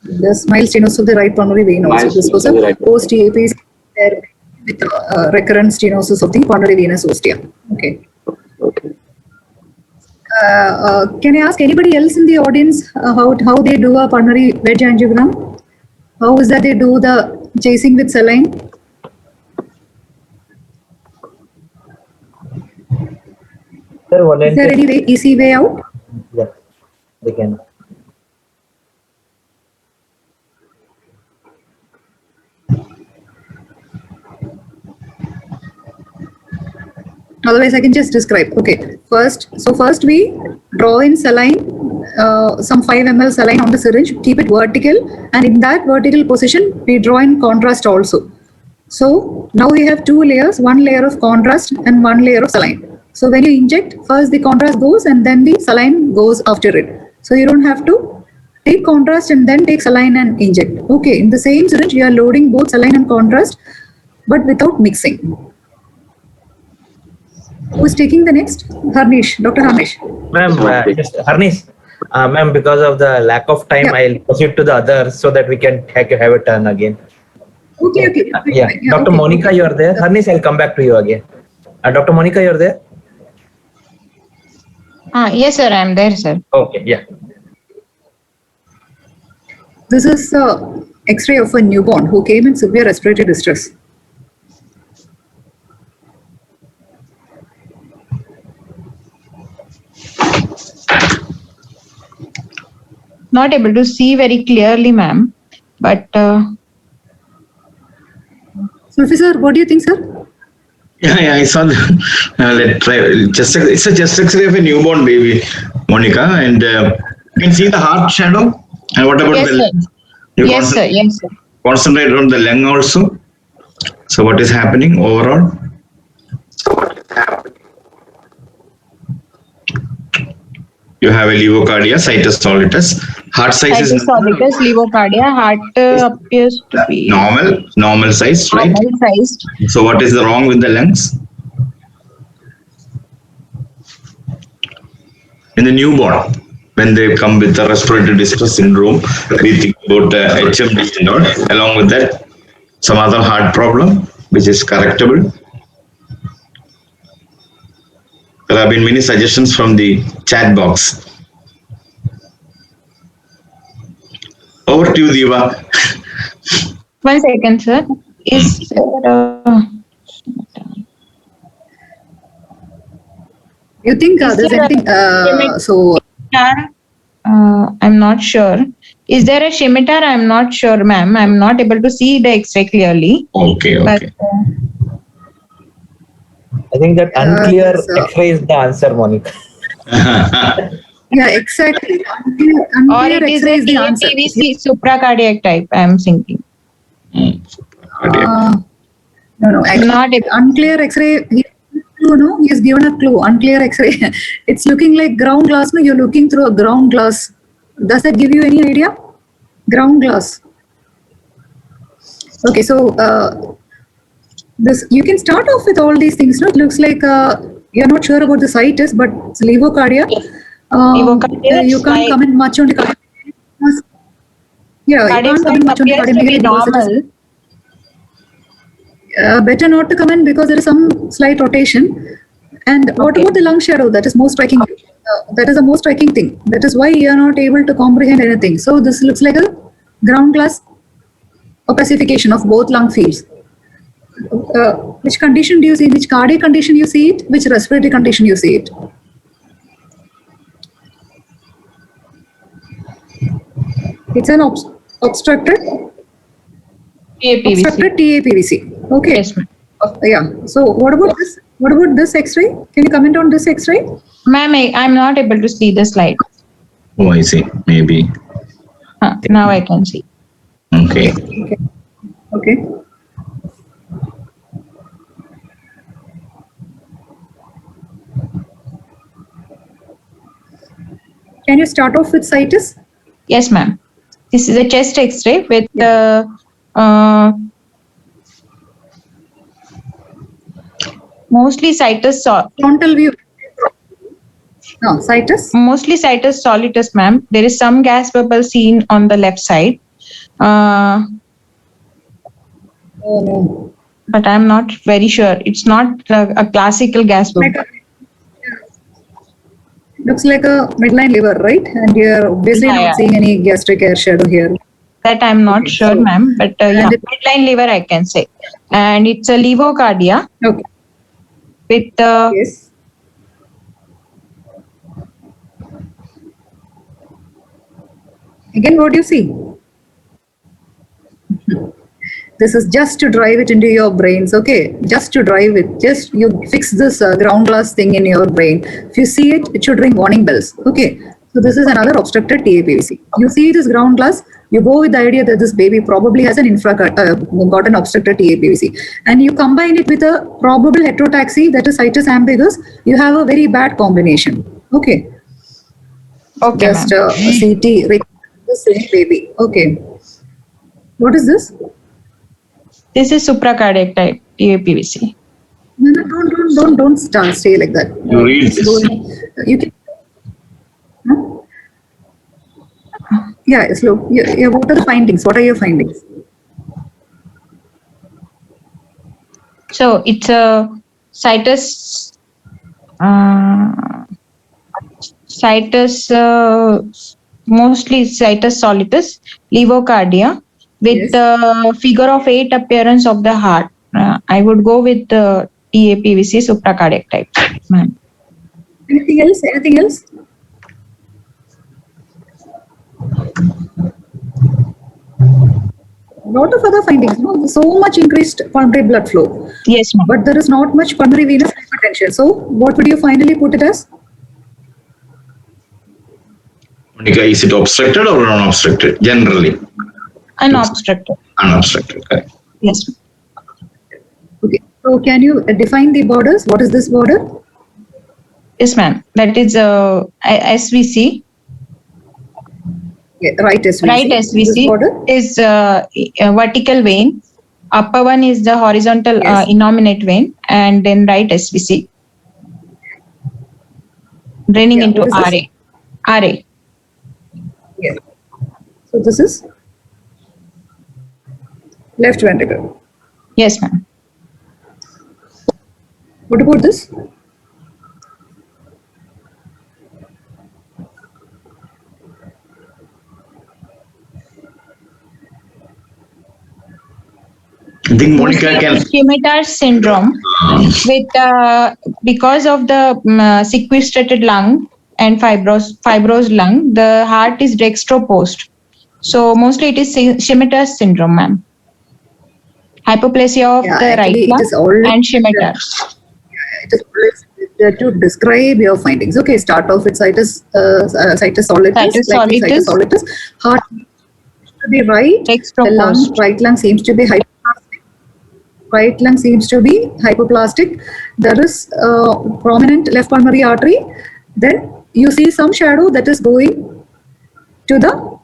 The mild stenosis of the right pulmonary vein also. Mild This was stenosis of the a right post-EAP with recurrent stenosis of the pulmonary venous ostia. Okay. Okay. Can I ask anybody else in the audience how they do a pulmonary wedge angiogram? How is that they do the chasing with saline? Sir, Is there any easy way out? Yes, they can. Otherwise, I can just describe. Okay. First we draw in saline, some 5 ml saline on the syringe, keep it vertical, and in that vertical position, we draw in contrast also. So now we have 2 layers, 1 layer of contrast and 1 layer of saline. So when you inject, first the contrast goes and then the saline goes after it. So you don't have to take contrast and then take saline and inject. Okay, in the same syringe, you are loading both saline and contrast, but without mixing. Who's taking the next? Harnish, Dr. Harnish. Ma'am, Harnish, ma'am, because of the lack of time, I'll proceed to the others so that we can have a turn again. Okay. Yeah. Dr. Okay. Monica, you're there. Harnish, I'll come back to you again. Dr. Monica, you're there? Yes, sir, I'm there, sir. Okay, yeah. This is X-ray of a newborn who came in severe respiratory distress. not able to see very clearly, ma'am. But Sulfi sir, what do you think, sir? Yeah, I saw the, let's try. It's a chest X-ray of a newborn baby, Monica, and you can see the heart shadow. And what about yes, the sir. lung? You Yes, sir. Yes, sir. concentrate on the lung also. So what is happening overall? You have a levocardia, situs solitus. Heart size is Situs solitus, levocardia. Heart appears to be normal size, right? normal sized. So what is wrong with the lungs? In the newborn, when they come with the respiratory distress syndrome, we think about HMD and all. Along with that, some other heart problem, which is correctable. There have been many suggestions from the chat box. Over to you, Diva. 1 second, sir. Is You think Is there's there a anything? So I'm not sure. Is there a scimitar? I'm not sure, ma'am. I'm not able to see the X-ray clearly. Okay. But, I think that unclear yes, X-ray is the answer, Monica. yeah, exactly. or Unclear it is X-ray a is the answer. TAPVC supracardiac type. I'm thinking. No. Not able. Unclear X-ray. He has given a clue. Unclear X-ray. It's looking like ground glass. No, you're looking through a ground glass. Does that give you any idea? Ground glass. Okay, so this you can start off with all these things. No, it looks like you're not sure about the situs, but it's levocardia. Levocardia, You can't comment much on the cardiac. Yeah, you Cardiac can't comment much on the appears to be cardiac because it is normal. better not to comment because there is some slight rotation. And what about the lung shadow? That is most striking. That is the most striking thing. That is why you are not able to comprehend anything. So this looks like a ground glass opacification of both lung fields. Which condition do you see? Which cardiac condition you see it? Which respiratory condition you see it? It's an obstructed TAPVC. Okay. Yes, ma'am. Yeah. So what about this? What about this X-ray? Can you comment on this X-ray? Ma'am, I'm not able to see the slide. Oh, I see. Maybe. Now I can see. Okay. Okay. Can you start off with situs? Yes, ma'am. This is a chest X-ray with mostly situs. Frontal view. No, situs. Mostly situs solitus, ma'am. There is some gas bubble seen on the left side. But I'm not very sure. It's not a classical gas bubble. Looks like a midline liver, right? And you're obviously not seeing any gastric air shadow here. That I'm not sure, ma'am. But yeah, midline liver I can say. And it's a levocardia. Okay. With yes. Again, what do you see? This is just to drive it into your brains, okay? Just to drive it. Just you fix this ground glass thing in your brain. If you see it, it should ring warning bells, okay? So this is another obstructed TAPVC. You see this ground glass, you go with the idea that this baby probably has an got an obstructed TAPVC. And you combine it with a probable heterotaxy, that is situs ambiguous, you have a very bad combination, okay? Okay, just CT, the same baby, okay. What is this? This is supracardiac type TAPVC. No, don't stay like that. You read this. You can. Huh? Yeah, slow. Yeah, what are the findings? What are your findings? So it's a situs. Mostly situs solitus, levocardia, with the figure of 8 appearance of the heart. I would go with the TAPVC supracardiac type, ma'am. Anything else? Anything else? lot of other findings. No? So much increased pulmonary blood flow. Yes, ma'am. But there is not much pulmonary venous hypertension. So what would you finally put it as? Monica, is it obstructed or non-obstructed? Generally, Unobstructed. unobstructed. Correct. Yes. Okay. So can you define the borders? What is this border? Yes, ma'am. That is SVC. Yeah, right SVC. Right This SVC border? is a vertical vein. Upper one is the horizontal Yes. innominate vein, and then right SVC draining Yeah, into what is this? RA. Yes. So this is left ventricle. Yes, ma'am. What about this? I think Monica can. Scimitar syndrome with because of the sequestrated lung and fibrosed lung, the heart is dextroposed. So mostly it is Scimitar syndrome, ma'am. Hypoplasia of Yeah, the actually, right lung it is always and Scimitar. it is always to describe your findings. Okay, start off with situs solitis, Situs likely situs solitis. solitis. Heart to be right. The lung, Dextroposed. right lung seems to be hypoplastic. Right lung seems to be hypoplastic. There is prominent left pulmonary artery. Then you see some shadow that is going to the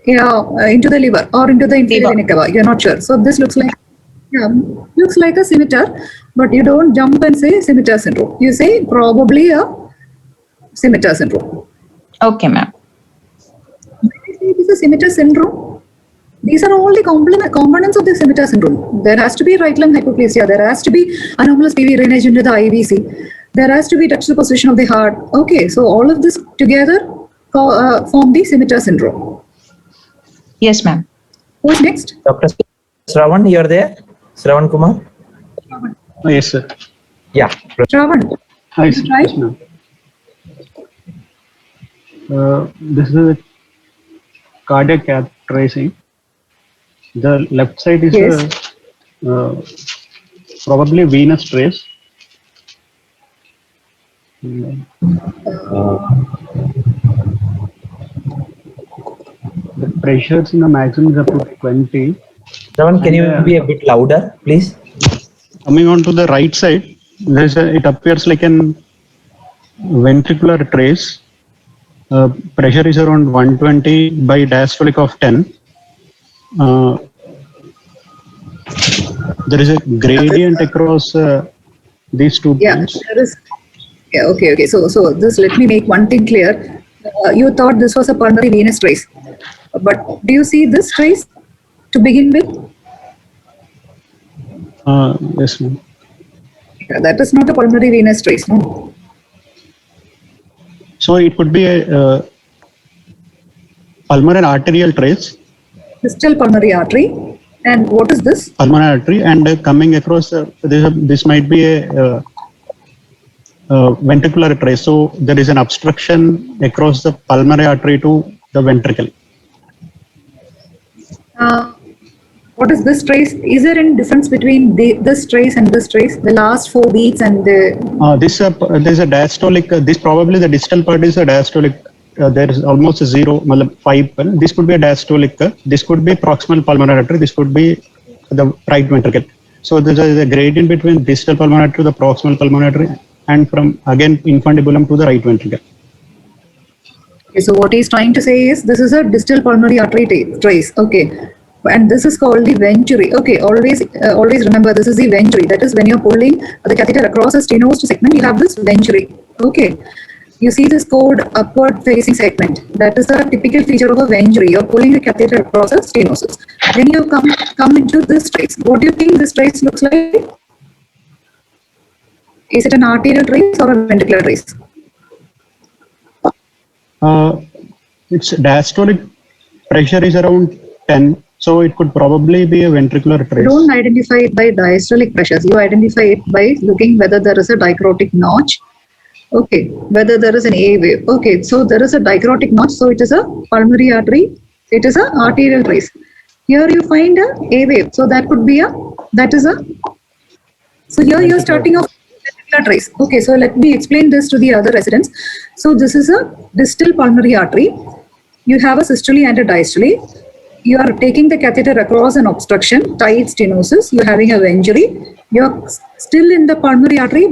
into the liver or into the inferior vena cava. You're not sure. So this looks like a scimitar, but you don't jump and say scimitar syndrome. You say probably a scimitar syndrome. Okay, ma'am. When I say it is a scimitar syndrome, these are all the components of the scimitar syndrome. There has to be right lung hypoplasia. There has to be anomalous PV drainage into the IVC. There has to be touch the position of the heart. Okay, so all of this together form the scimitar syndrome. Yes, ma'am. Who's next? Dr. Shravan, you're there? Shravan Kumar? Oh, yes, sir. Yeah. Shravan. Hi, sir. Right? Yes, ma'am. This is a cardiac cath tracing. The left side is Yes. probably venous trace. The pressures in the maximum is up to 20. Shravan, can you be a bit louder, please? Coming on to the right side, it appears like an ventricular trace. Pressure is around 120 by diastolic of 10. There is a gradient across these two points. There is. Yeah, okay. So this, let me make one thing clear. You thought this was a pulmonary venous trace, but do you see this trace to begin with? Yes, ma'am. Yeah, that is not a pulmonary venous trace, no. So it could be a pulmonary arterial trace. Distal pulmonary artery. And what is this? Pulmonary artery, and coming across this might be a ventricular trace. So there is an obstruction across the pulmonary artery to the ventricle. What is this trace? Is there any difference between this trace and this trace? The last 4 beats and the... There's a diastolic, this probably the distal part is a diastolic, there is almost a 0, 5. This could be a diastolic, this could be proximal pulmonary artery, this could be the right ventricle. So there's a gradient between distal pulmonary artery to the proximal pulmonary artery, and from again infundibulum to the right ventricle. Okay, so what he's trying to say is this is a distal pulmonary artery trace. Okay. And this is called the venturi. Okay, always remember this is the venturi. That is when you're pulling the catheter across a stenosed segment, you have this venturi. Okay. You see this code upward facing segment. That is a typical feature of a venturi. You're pulling the catheter across a stenosis. Then you come into this trace. What do you think this trace looks like? Is it an arterial trace or a ventricular trace? Its diastolic pressure is around 10. So it could probably be a ventricular trace. You don't identify it by diastolic pressures. You identify it by looking whether there is a dicrotic notch. Okay, whether there is an A wave. Okay, so there is a dicrotic notch. So it is a pulmonary artery. It is an arterial trace. Here you find a wave. So that could be so here you're starting off ventricular trace. Okay, so let me explain this to the other residents. So this is a distal pulmonary artery. You have a systole and a diastole. You are taking the catheter across an obstruction, tight stenosis. You're having a injury. You're still in the pulmonary artery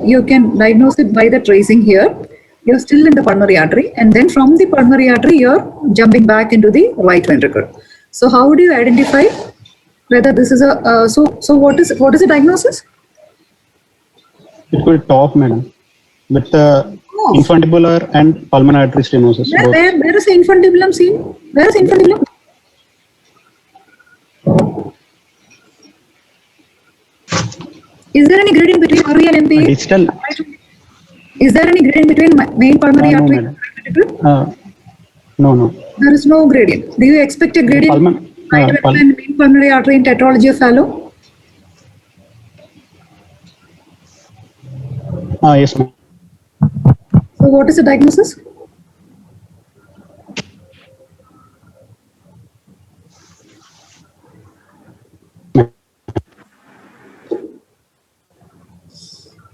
you can diagnose it by the tracing here. You're still in the pulmonary artery, and then from the pulmonary artery, you're jumping back into the right ventricle. So how do you identify whether this is so what is the diagnosis? It could be top, madam, with infundibular and pulmonary artery stenosis. Where is the infundibulum seen? Where is infundibulum? Is there any gradient between RV and MP? Distal. Is there any gradient between main pulmonary artery and ventricle? No. There is no gradient. Do you expect a gradient between main pulmonary artery and tetralogy of Fallot? Yes, ma'am. So what is the diagnosis?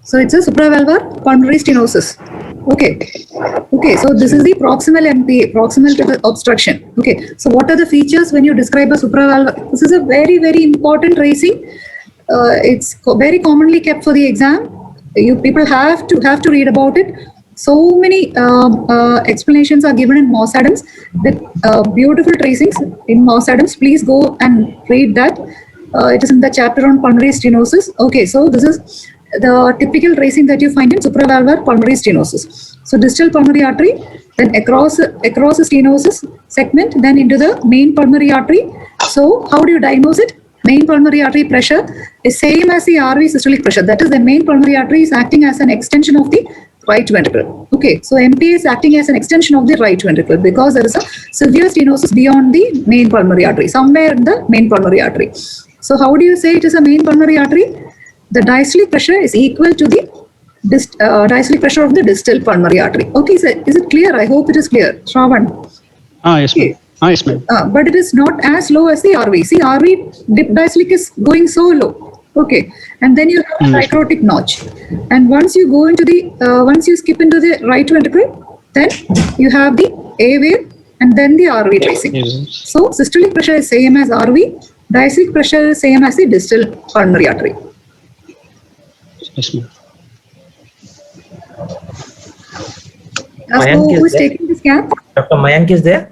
So it's a supravalvular pulmonary stenosis. Okay. So this is the proximal MPA, proximal to the obstruction. Okay. So what are the features when you describe a supravalvular? This is a very, very important tracing. It's very commonly kept for the exam. You people have to read about it. So many explanations are given in Moss Adams with beautiful tracings in Moss Adams. Please go and read that. It is in the chapter on pulmonary stenosis. Okay, so this is the typical tracing that you find in supravalvular pulmonary stenosis. So distal pulmonary artery, then across the stenosis segment, then into the main pulmonary artery. So how do you diagnose it? Main pulmonary artery pressure is same as the RV systolic pressure. That is, the main pulmonary artery is acting as an extension of the right ventricle. Okay, so MP is acting as an extension of the right ventricle because there is a severe stenosis beyond the main pulmonary artery, somewhere in the main pulmonary artery. So how do you say it is a main pulmonary artery? The diastolic pressure is equal to the diastolic pressure of the distal pulmonary artery. Okay, so is it clear? I hope it is clear. Shravan. Yes, ma'am. Yes, ma'am. But it is not as low as the RV. See, RV dip diastolic is going so low. Okay, and then you have a microtic notch. And once you go into the, once you skip into the right ventricle, then you have the A wave and then the RV tracing. So systolic pressure is same as RV. Diastolic pressure is same as the distal pulmonary artery. Yes, ma'am. So who is taking this camp? Dr. Mayank is there?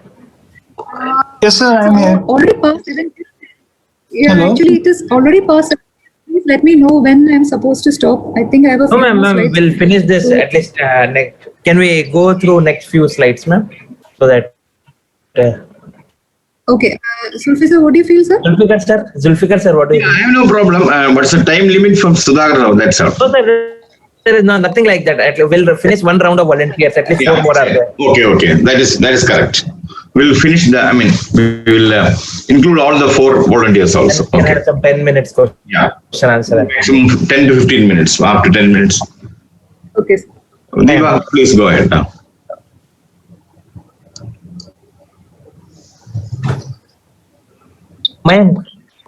Yes, sir, I am here. Already past 7. Yeah, Hello? actually it is already past 7. Please let me know when I am supposed to stop. I think I have a few No, ma'am, more slides. we'll finish this at least next. Can we go through next few slides, ma'am? So that. Okay, Sulfi sir, what do you feel, sir? Zulfikar sir, what do you I have no problem. What's the time limit from Sudhakar Rao? That's all. So, sir, there is nothing like that. We'll finish one round of volunteers. At least 4 more are there. Okay. That is correct. We'll finish we will include all the 4 volunteers also. Can have some 10 minutes question answer. Maximum 10 to 15 minutes. After 10 minutes. Okay. Deva, please go ahead now. Mayank.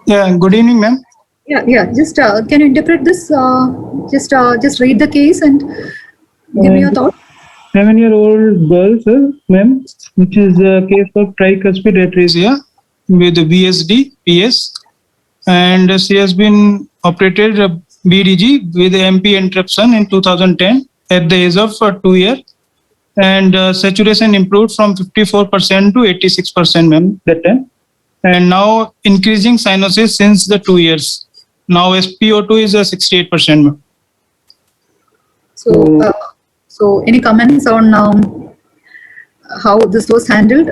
Yeah, good evening, ma'am. Yeah. Just can you interpret this? Just read the case and give me your thought. 7-year-old girl, sir, ma'am, which is a case of tricuspid atresia With the VSD, PS, and she has been operated BDG with MP interruption in 2010 at the age of 2 years, and saturation improved from 54% to 86%, ma'am, that time, and now increasing cyanosis since the 2 years. Now SpO2 is 68%, ma'am. So any comments on how this was handled?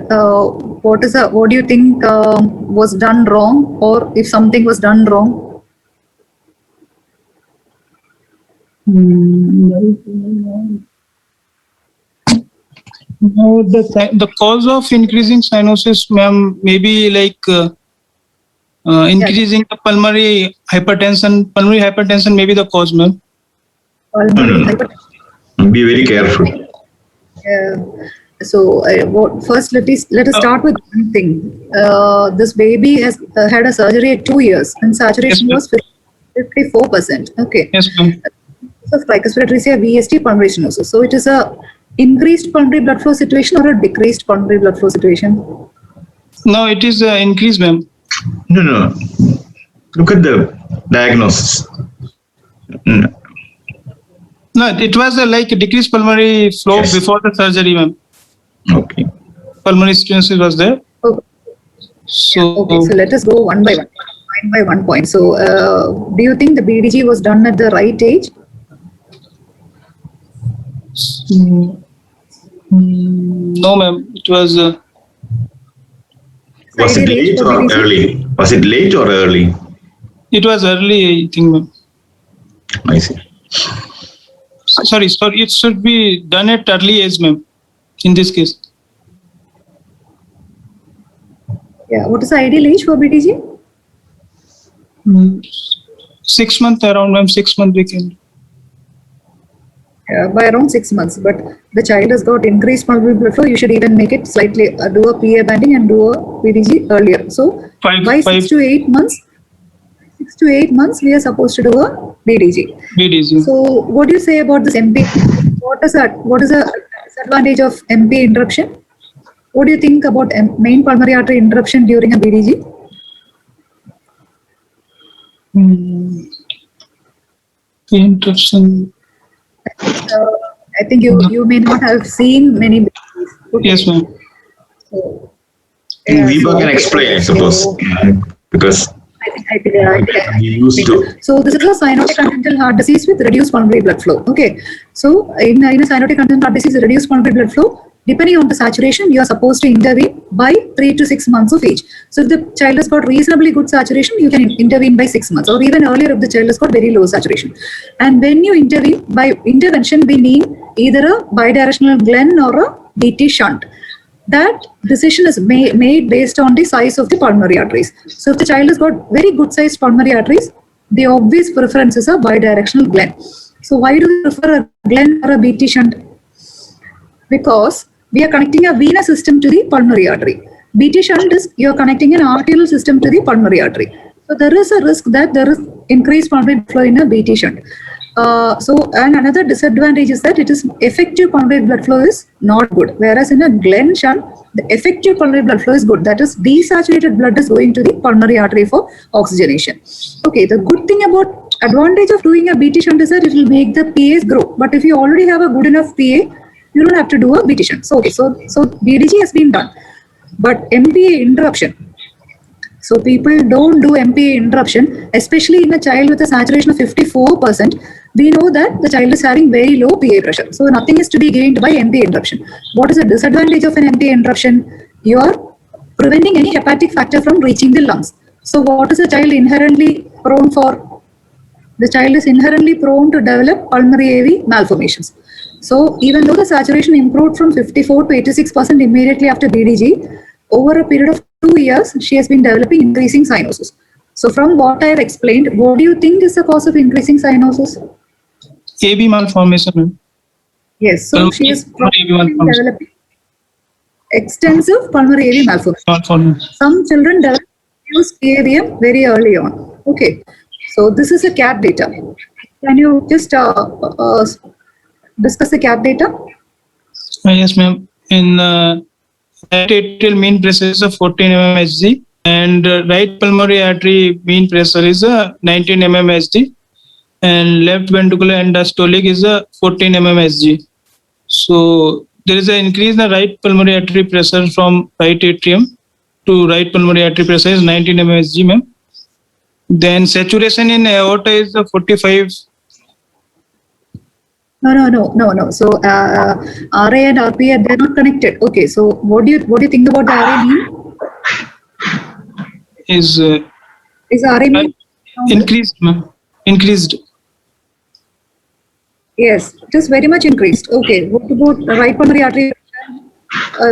What do you think was done wrong, or if something was done wrong? No, the cause of increasing cyanosis, ma'am, maybe like increasing the pulmonary hypertension. Pulmonary hypertension may be the cause, ma'am. Be very careful. So first, let us start with one thing. This baby has had a surgery at 2 years, and saturation was 54%. Okay. Yes, ma'am. So tricuspid atresia, VST, pulmonary stenosis. So it is a increased pulmonary blood flow situation or a decreased pulmonary blood flow situation? No, it is increased, ma'am. No. Look at the diagnosis. No, it was like decreased pulmonary flow before the surgery, ma'am. Okay. Pulmonary stenosis was there. Okay. So let us go one by one point. So do you think the BDG was done at the right age? No, ma'am. It was. Was it late or early? Was it late or early? It was early, I think, ma'am. I see. Sorry. It should be done at early age, ma'am. In this case. Yeah. What is the ideal age for BDG? 6 months around, ma'am. 6 months we can. By around 6 months, but the child has got increased pulmonary blood flow. You should even make it slightly do a PA banding and do a BDG earlier. So by 6 to 8 months, we are supposed to do a BDG. So what do you say about this MP? What is the disadvantage of MP interruption? What do you think about main pulmonary artery interruption during a BDG? Interruption. I think you may not have seen many BDGs. Okay. Yes, ma'am. So, Viva can explain, I suppose, because I think we used to. So this is a cyanotic congenital heart disease with reduced pulmonary blood flow. Okay. So in a cyanotic congenital heart disease, reduced pulmonary blood flow, depending on the saturation, you are supposed to intervene by 3 to 6 months of age. So if the child has got reasonably good saturation, you can intervene by 6 months, or even earlier if the child has got very low saturation. And when you intervene, by intervention we mean either a bidirectional Glenn or a BT shunt. That decision is made based on the size of the pulmonary arteries. So if the child has got very good sized pulmonary arteries, the obvious preference is a bidirectional Glenn. So why do we prefer a Glenn or a BT shunt? Because we are connecting a venous system to the pulmonary artery. BT shunt is you are connecting an arterial system to the pulmonary artery. So there is a risk that there is increased pulmonary flow in a BT shunt. And another disadvantage is that it is effective pulmonary blood flow is not good. Whereas in a Glenn shunt, the effective pulmonary blood flow is good. That is, desaturated blood is going to the pulmonary artery for oxygenation. Okay, the good thing about advantage of doing a BT shunt is that it will make the PAs grow. But if you already have a good enough PA, you don't have to do a BT shunt. So BDG has been done, but MPA interruption. So people don't do MPA interruption, especially in a child with a saturation of 54%. We know that the child is having very low PA pressure. So nothing is to be gained by MPA interruption. What is the disadvantage of an MPA interruption? You are preventing any hepatic factor from reaching the lungs. So what is the child inherently prone for? The child is inherently prone to develop pulmonary AV malformations. So even though the saturation improved from 54 to 86% immediately after BDG, over a period of 2 years, she has been developing increasing cyanosis. So from what I have explained, what do you think is the cause of increasing cyanosis? AB malformation. Yes, so she is developing extensive pulmonary AV malformation. Some children develop PAVM very early on. Okay, so this is a CAT data. Can you just discuss the CAT data? Yes, ma'am. In right atrial mean pressure is a 14 mmHg, and right pulmonary artery mean pressure is a 19 mmHg, and left ventricular endostolic is a 14 mmHg. So there is an increase in the right pulmonary artery pressure from right atrium to right pulmonary artery pressure is 19 mmHg, ma'am. Then saturation in aorta is 45. No. So RA and RPA, they're not connected. Okay, so what do you think about the RA mean? Is RA mean increased, ma'am? Increased. Yes, it is very much increased. Okay, what about the right pulmonary artery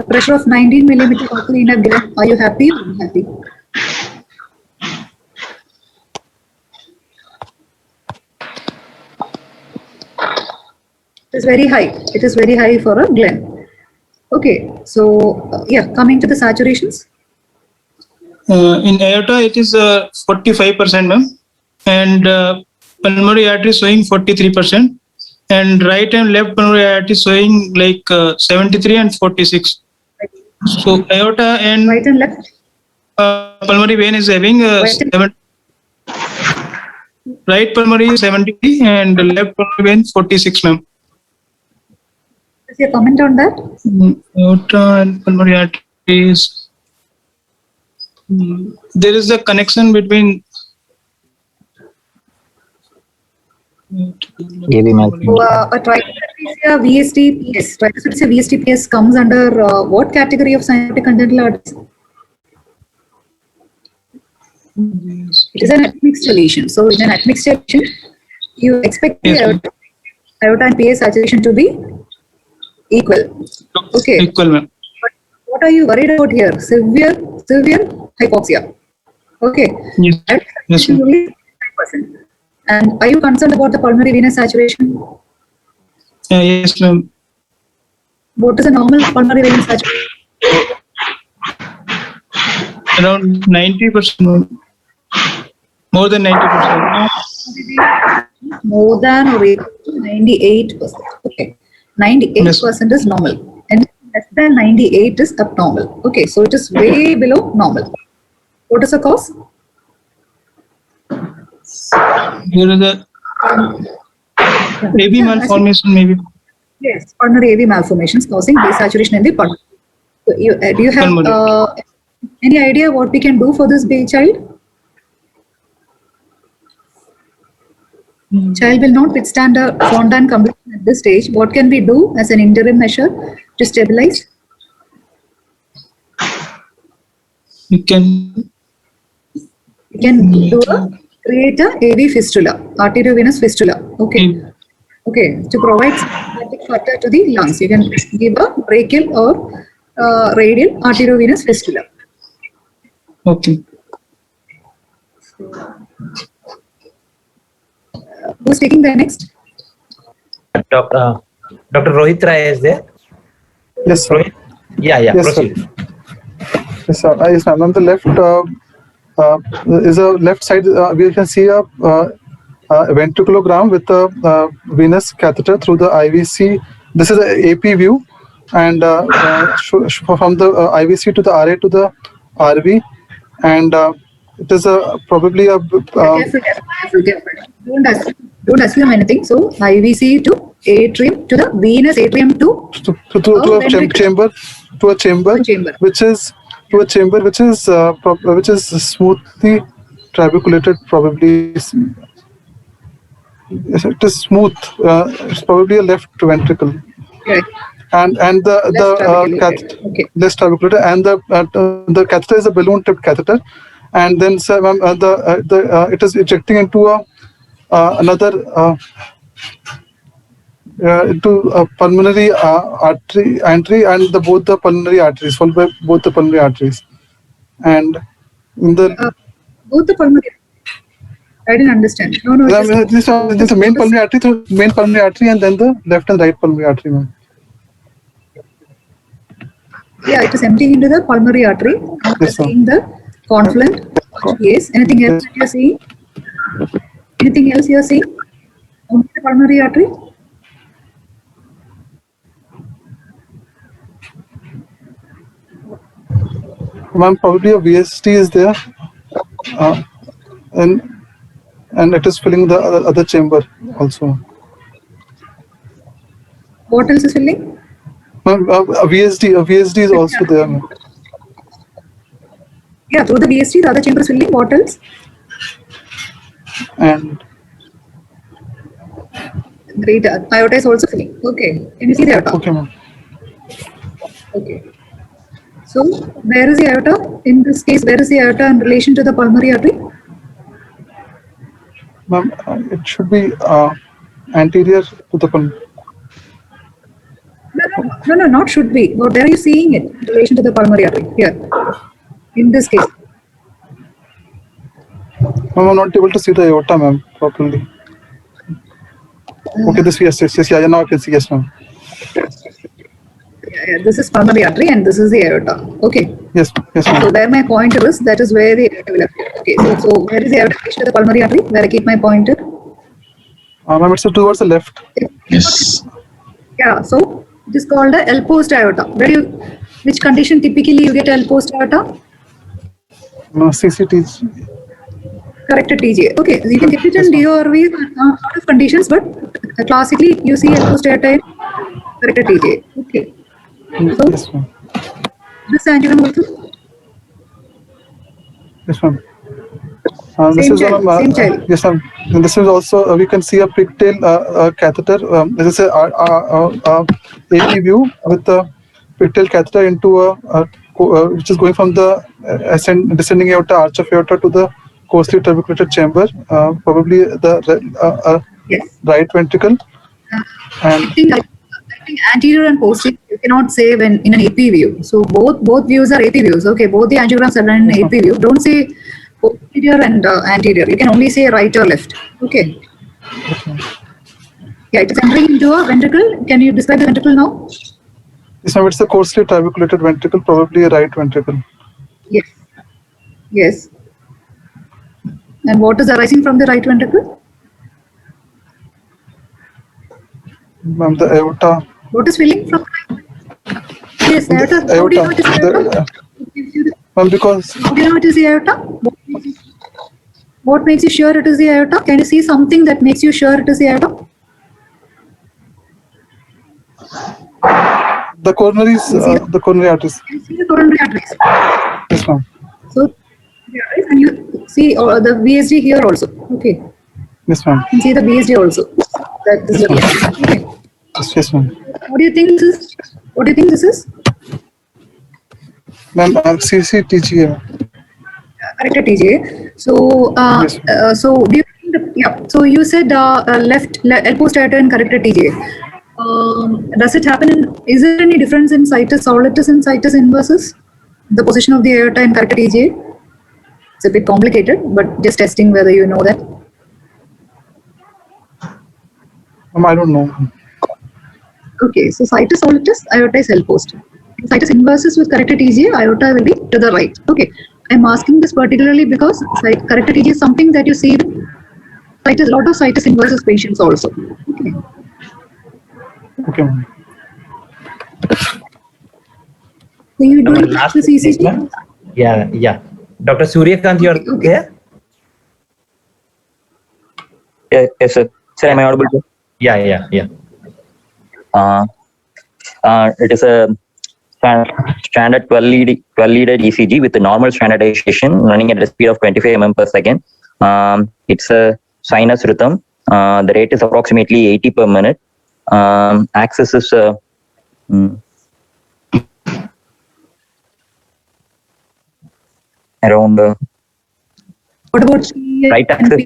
pressure of 19 millimeter mercury in a Glenn? Are you happy or unhappy? It is very high. It is very high for a Glenn. Okay, so yeah, coming to the saturations. In aorta, it is 45%, ma'am, and pulmonary artery showing 43%, and right and left pulmonary artery showing like 73 and 46. So aorta and right and left pulmonary vein is having right pulmonary is 73 and left pulmonary vein 46, ma'am. Is your comment on that? Aorta and pulmonary arteries. There is a connection between So, a tricuspid VSD-PS. Tricuspid VSD-PS comes under what category of cyanotic congenital arteries? It is an admixture lesion. So, in an admixture lesion, you expect the aorta and PA saturation to be equal. Okay. Equal, ma'am. But what are you worried about here? Severe hypoxia. Okay. Yes. Yes, ma'am. Only 5%. And are you concerned about the pulmonary venous saturation? Yes, ma'am. What is a normal pulmonary venous saturation? Around 90%. More than 90%. More than or equal to 98%. Okay. 98% is normal. And less than 98 is abnormal. Okay. So it is way below normal. What is the cause? Here is a AV malformation, maybe. Yes, pulmonary AV malformations causing desaturation in the pulmonary. So do you have any idea what we can do for this baby child? Child will not withstand a Fontan completion at this stage. What can we do as an interim measure to stabilize? We can do create a AV fistula, arteriovenous fistula. Okay. Okay. To provide sympathetic factor to the lungs, you can give a brachial or radial arteriovenous fistula. Okay. Who's taking the next? Dr. Rohit Rai is there? Yes, sir. Rohit? Yeah, Yes, proceed. sir. Yes, sir. Yes, ma'am. On the left is a left side. We can see a ventriculogram with a venous catheter through the IVC. This is the AP view, and from the IVC to the RA to the RV, and it is probably a. Careful. Don't assume anything. So IVC to atrium to the venous atrium to a chamber which is smoothly trabeculated, probably. Yes, it is smooth. It's probably a left ventricle. Okay. And the catheter less trabeculated, and the catheter is a balloon tipped catheter, and then it is ejecting into another into a pulmonary artery entry, and both the pulmonary arteries, followed by both the pulmonary arteries, and in the both the pulmonary. I didn't understand. No. This is the main pulmonary artery, and then the left and right pulmonary artery, ma'am. Yeah, it is emptying into the pulmonary artery. Yes, seeing the confluent. Yes. Anything else that you are seeing? Anything else you are seeing? Only the pulmonary artery? Ma'am, probably a VST is there, and it is filling the other chamber also. What else is filling? Ma'am, a VSD is also there, ma'am. Yeah, through the VST, the other chamber is filling. What else? And great. Aorta is also filling. Okay. Can you see the aorta? Okay, ma'am. Okay. So, where is the aorta? In this case, where is the aorta in relation to the pulmonary artery? Ma'am, it should be anterior to the pulmonary. No, not should be. But where are you seeing it in relation to the pulmonary artery? Here. In this case. Ma'am, I'm not able to see the aorta, ma'am, properly. Okay, this yes, yeah, now I can see, yes, ma'am. This is pulmonary artery and this is the aorta. Okay. Yes, yes, ma'am. So where my pointer is, that is where the aorta will appear. Okay. So where is the aorta attached to the pulmonary artery? Where I keep my pointer? Ma'am, it's towards the left. Yes. Yeah. So it is called a L-post aorta. Which condition typically you get L-post aorta? No, CCT. Corrected TGA. Okay. So you can get it in DORV out of conditions, but classically you see L-post aorta in corrected TGA. Okay. So Yes, ma'am. this angiogram also. Yes, ma'am. This Same is child, same child. Yes, ma'am. And this is also we can see a pigtail catheter. This is a AP view with the pigtail catheter into which is going from the descending aorta, arch of aorta to the coarsely tuberculated chamber, probably the right ventricle. And I think anterior and posterior you cannot say when in an AP view. So both views are AP views. Okay, both the angiograms are done in AP view. Don't say posterior and anterior. You can only say right or left. Okay. Yeah, it is entering into a ventricle. Can you describe the ventricle now? Yes, ma'am. It's a coarsely tuberculated ventricle, probably a right ventricle. Yes. Yes. And what is arising from the right ventricle? Ma'am, the aorta. What is filling from? Yes, aorta. How do you know it is aorta? Ma'am, because. How do you know it is the aorta? What makes you sure it is the aorta? Can you see something that makes you sure it is the aorta? The coronaries, the coronary arteries. Can you see the coronary arteries? Yes, ma'am. So, and you see the VSD here also. Okay. Yes, ma'am. You can see the VSD also. That is okay. Yes, ma'am. What do you think this is? What do you think this is? Ma'am, CCTGA. Corrected TGA. So, so do you think so you said left L-post aorta and corrected TGA. Does it happen in? Is there any difference in situs soletus and situs inversus? The position of the aorta and corrected TGA. It's a bit complicated, but just testing whether you know that. I don't know. Okay, so situs soletus, aorta is L-post. Situs inversus with corrected TGA, aorta will be to the right. Okay, I'm asking this particularly because corrected TGA is something that you see in lot of situs inversus patients also. Okay. Okay, ma'am. So you do the ECG? Yeah. Dr. Suryakant, you are there? Yes, sir. Sir, am I audible? Yeah. It is a standard 12-leaded ECG with a normal standardization running at a speed of 25 mm per second. It's a sinus rhythm. The rate is approximately 80 per minute. Axis is around. What about P? Right axis?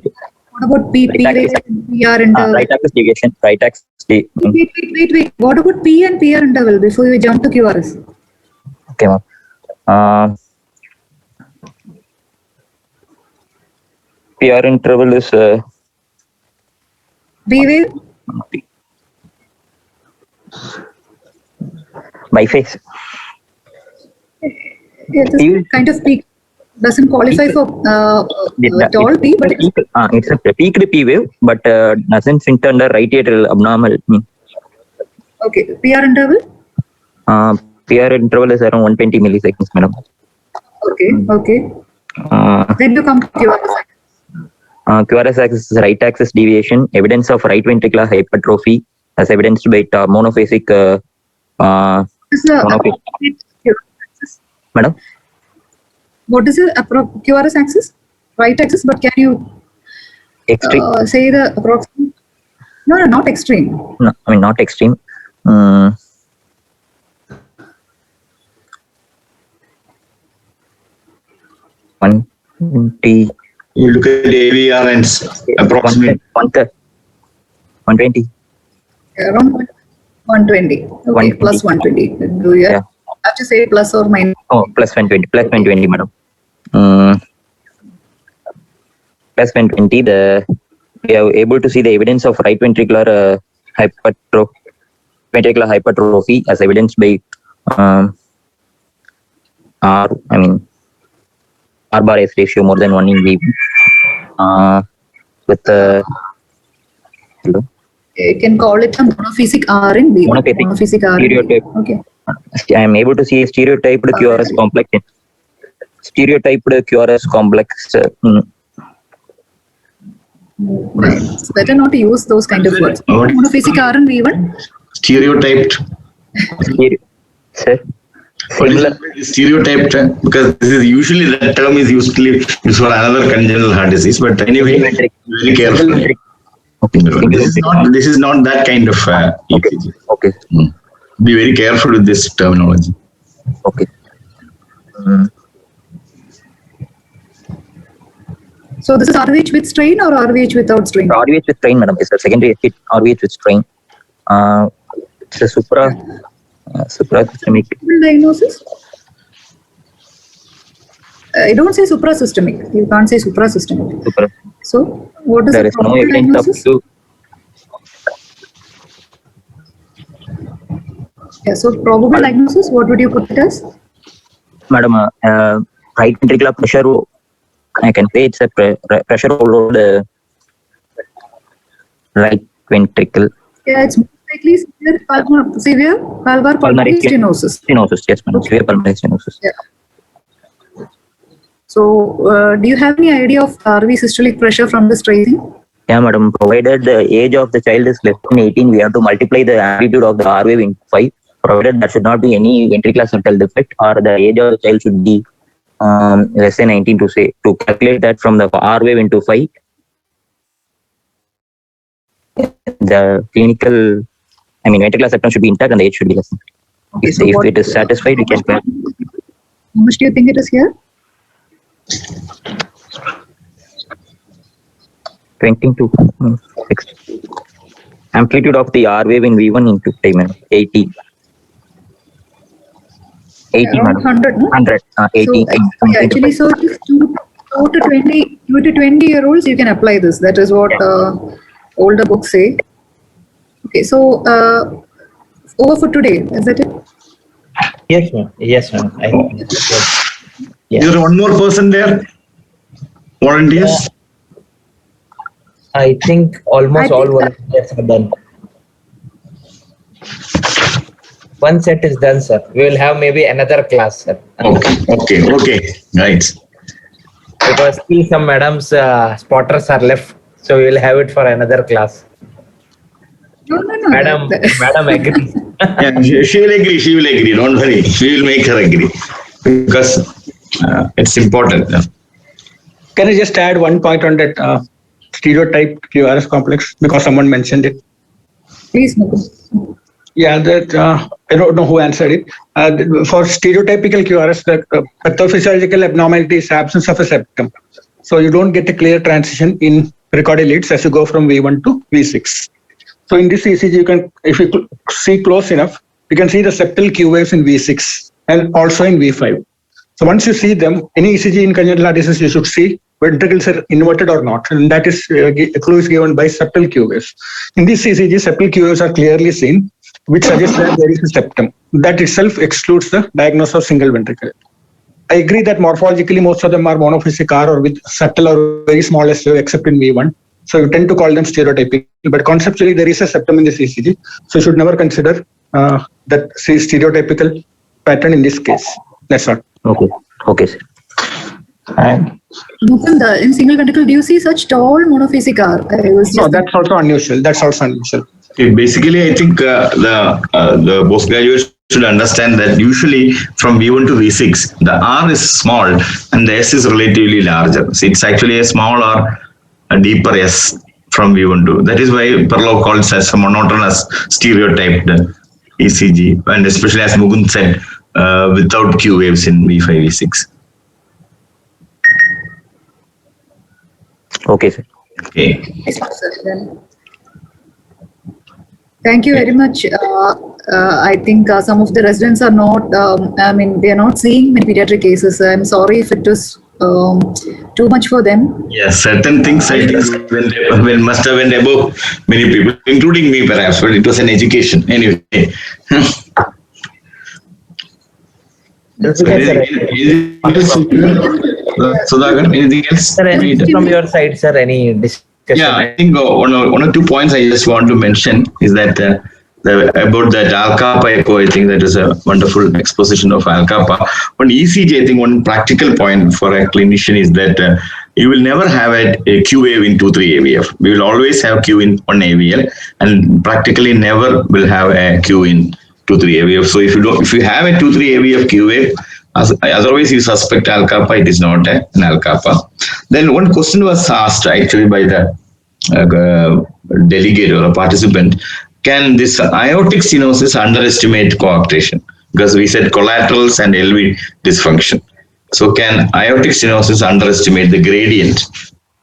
What about P? PR interval? Right axis deviation. Right axis. Wait. What about P and PR interval before you jump to QRS? Okay, ma'am. PR interval is. B wave? Biphase. Yeah, this kind of peak doesn't qualify for tall P, but it's a peaked P wave, but doesn't fit under right atrial abnormal. Okay, PR interval? PR interval is around 120 milliseconds, madam. Okay. Then you come to QRS. QRS axis is right axis deviation, evidence of right ventricular hypertrophy as evidenced by monophasic. Madam? What is the QRS axis? Right axis, but can you say the approximate? No, not extreme. No, I mean not extreme. 120. You look at AVRNs, approximate. 120. Around 120. Okay, plus 120. Do you have to say plus or minus? Oh, plus 120. Plus 120, madam. Plus 120. We are able to see the evidence of right ventricular hypertrophy as evidenced by R bar S ratio more than 1 in V1. With the hello. You can call it a monophasic R in V1. Monophasic R. Stereotype. Okay. I am able to see a stereotyped QRS complex. Stereotyped QRS complex. It's better not to use those kind of words. Monophasic R in V1. Stereotyped. Sir. Similar. Stereotyped, because this is usually that term is used for another congenital heart disease. But anyway, very careful. Okay. This is not that kind of ECG. Okay. Be very careful with this terminology. Okay. So this is RVH with strain or RVH without strain? RVH with strain, madam. It's a secondary hit RVH with strain. It's a suprasystemic. Diagnosis? I don't say suprasystemic. You can't say suprasystemic. So what is there the is no probable evidence up diagnosis? to. Yeah, so probable diagnosis, what would you put it as? Madam, right ventricular pressure, I can say it's a pressure overload right ventricle. Yeah, it's most likely severe valvar pulmonary stenosis. Stenosis, yes, madam. Severe pulmonary stenosis. Yeah. So, do you have any idea of RV systolic pressure from this tracing? Yeah, madam. Provided the age of the child is less than 18, we have to multiply the amplitude of the R wave into 5. Provided there should not be any ventricular septal defect, or the age of the child should be less than 19 to calculate that from the R wave into 5. The clinical, ventricular septum should be intact and the age should be less than. Okay, if it is satisfied, we can. How much do you think it is here? 20 to 60. Amplitude of the R wave in V1 into time, 80. 80, Around 100, no? 100, 80. So, actually, so it is 2 to 20-year-olds, you can apply this. That is what older books say. Okay, so over for today, is that it? Yes, ma'am. Yes, ma'am. Is there one more person there? Volunteers? I think almost all volunteers are done. One set is done, sir. We will have maybe another class, sir. Okay. Right. Because still some madams spotters are left, so we will have it for another class. No. Madam agrees. Yeah, she will agree. Don't worry. We will make her agree because it's important. Can I just add one point on that stereotype QRS complex, because someone mentioned it? Please, Mukund. Yeah, that I don't know who answered it. For stereotypical QRS, the pathophysiological abnormality is absence of a septum. So you don't get a clear transition in recorded leads as you go from V1 to V6. So in this ECG, you can, if you see close enough, you can see the septal Q waves in V6 and also in V5. So once you see them, any ECG in congenital heart disease, you should see ventricles are inverted or not. And that is a clue is given by septal Q waves. In this ECG, septal Q waves are clearly seen, which suggests that there is a septum. That itself excludes the diagnosis of single ventricle. I agree that morphologically, most of them are monophasic R or with septal or very small S wave, except in V1. So you tend to call them stereotypical, but conceptually there is a septum in this ECG. So you should never consider that stereotypical pattern in this case. That's all. Okay, sir. And Mukund, in single ventricle, do you see such tall monophasic R? No, that's also unusual. Okay, basically, I think the postgraduates should understand that usually from V1 to V6, the R is small and the S is relatively larger. So it's actually a small R, a deeper S from V1 to. That is why Perlow calls as a monotonous stereotyped ECG, and especially as Mukund said, without Q waves in V5, V6. Okay, sir. Okay. Thank you very much. I think some of the residents are not, they are not seeing many pediatric cases. I'm sorry if it was too much for them. Yes, certain things I think must have went above many people, including me perhaps, but it was an education anyway. Sudhakar, anything else? Sir, anything from your side, sir? Any discussion? Yeah, I think one or two points I just want to mention is that about that Al-Kappa echo, I think that is a wonderful exposition of Al-Kappa. On ECG, I think one practical point for a clinician is that you will never have a Q wave in 2-3 AVF. We will always have Q in 1 AVL and practically never will have a Q in 2-3 AVF. So if you have a 2-3 AVF Q wave, otherwise you suspect Al-Kappa, it is not an Al-Kappa. Then one question was asked actually by the delegate or a participant: can this aortic stenosis underestimate coarctation? Because we said collaterals and LV dysfunction. So can aortic stenosis underestimate the gradient,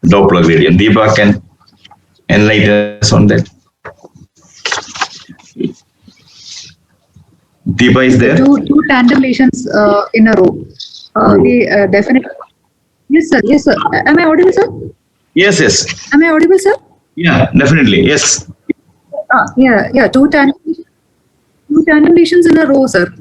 Doppler gradient? Deepa can enlighten us on that. Deepa is there? Two tandem lesions in a row. We definitely. Yes, sir. Yes, sir. Am I audible, sir? Yes, yes. Am I audible, sir? Yeah, definitely. Yes. Yeah. Two tandem lesions in a row, sir.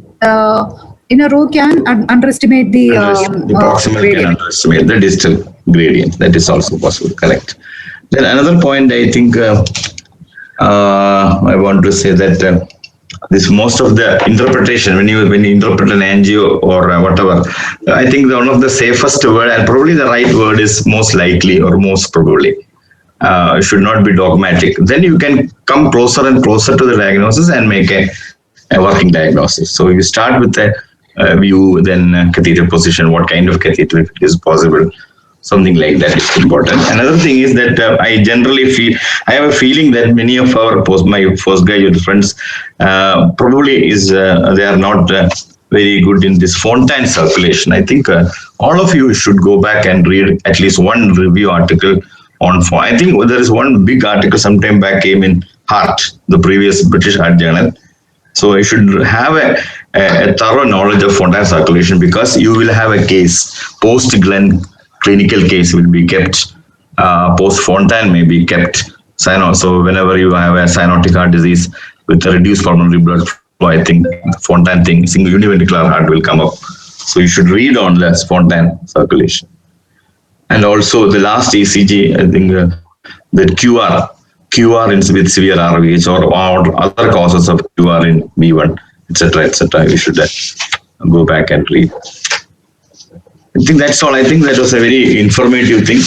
In a row can underestimate the proximal gradient. can underestimate the distal gradient. That is also possible. Correct. Then another point I think I want to say that this most of the interpretation when you interpret an angio or whatever, I think one of the safest word and probably the right word is most likely or most probably. Should not be dogmatic. Then you can come closer and closer to the diagnosis and make a working diagnosis. So you start with a view, then catheter position, what kind of catheter is possible, something like that is important. Another thing is that I generally I have a feeling that many of my postgraduate friends probably they are not very good in this Fontaine circulation. I think all of you should go back and read at least one review article on. I think there is one big article sometime back came in Heart, the previous British Heart Journal. So you should have a thorough knowledge of Fontaine circulation, because you will have a case, post-Glenn clinical case will be kept, post-Fontaine may be kept. So whenever you have a cyanotic heart disease with a reduced pulmonary blood flow, I think the Fontaine thing, single univentricular heart will come up. So you should read on the Fontaine circulation. And also the last ECG, I think the QR with severe RVH or other causes of QR in B1, etc., you should go back and read. I think that's all. I think that was a very informative thing.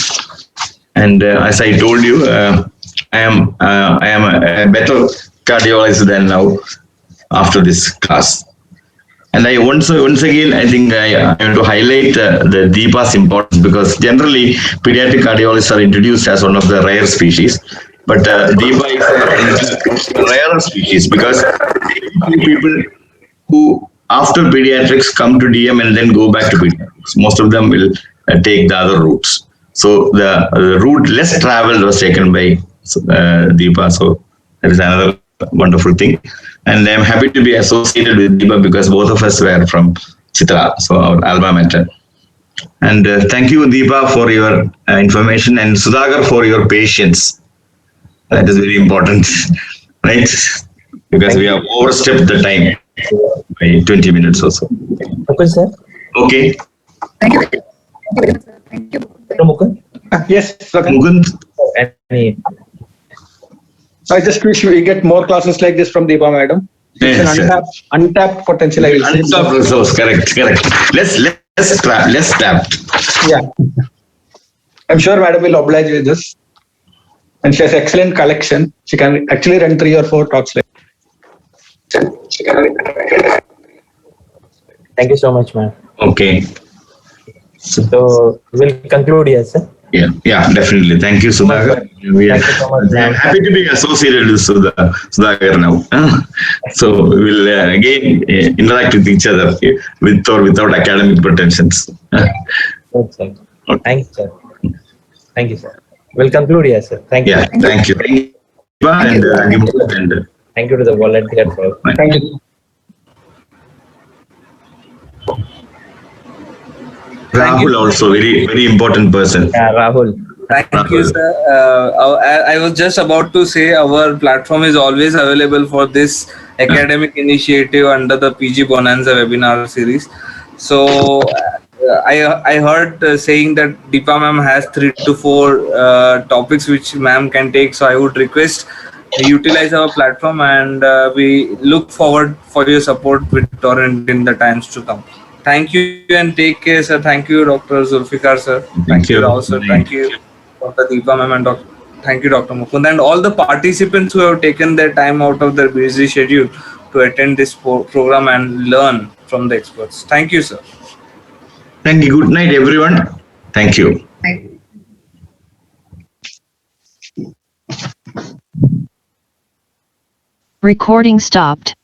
And as I told you, I am a better cardiologist than now after this class. And I once again, I think I have to highlight the Deepa's importance, because generally pediatric cardiologists are introduced as one of the rare species. But Deepa is a rarer species, because people who after pediatrics come to DM and then go back to pediatrics. Most of them will take the other routes. So the route less traveled was taken by Deepa. So that is another wonderful thing. And I'm happy to be associated with Deepa, because both of us were from Chitra, so our alma mater. And thank you, Deepa, for your information, and Sudhakar for your patience. That is very important, right? Because we have overstepped the time by 20 minutes or so. Okay, sir. Okay. Thank you. Thank you. Mukund? Yes, Mukund. I just wish we get more classes like this from Deepa madam. It's an untapped potential, I will say. Untapped resource, correct. Less tapped. Yeah. I'm sure madam will oblige with this. And she has excellent collection. She can actually run 3 or 4 talks like. Thank you so much, ma'am. Okay. So we'll conclude here, sir. Yeah, definitely. Thank you, Sudhakar. We are happy to be associated with Sudhakar now. So we will again interact with each other with or without academic pretensions. Good, sir. Thank you, sir. Thank you, sir. We'll conclude here, sir. Thank you. Yeah, thank you. And thank you to the volunteer for. Thank you. Rahul also very important person. Yeah, Rahul. Thank you, sir. I was just about to say our platform is always available for this academic initiative under the PG Bonanza webinar series. So I heard saying that Deepa ma'am has 3 to 4 topics which ma'am can take. So I would request utilize our platform, and we look forward for your support with Torrent in the times to come. Thank you and take care, sir. Thank you, Dr. Zulfikar, sir. Thank you, Rao, sir. Thank you, Dr. Deepa ma'am, and thank you, Dr. Mukund, and all the participants who have taken their time out of their busy schedule to attend this program and learn from the experts. Thank you, sir. Thank you. Good night, everyone. Thank you. Recording stopped.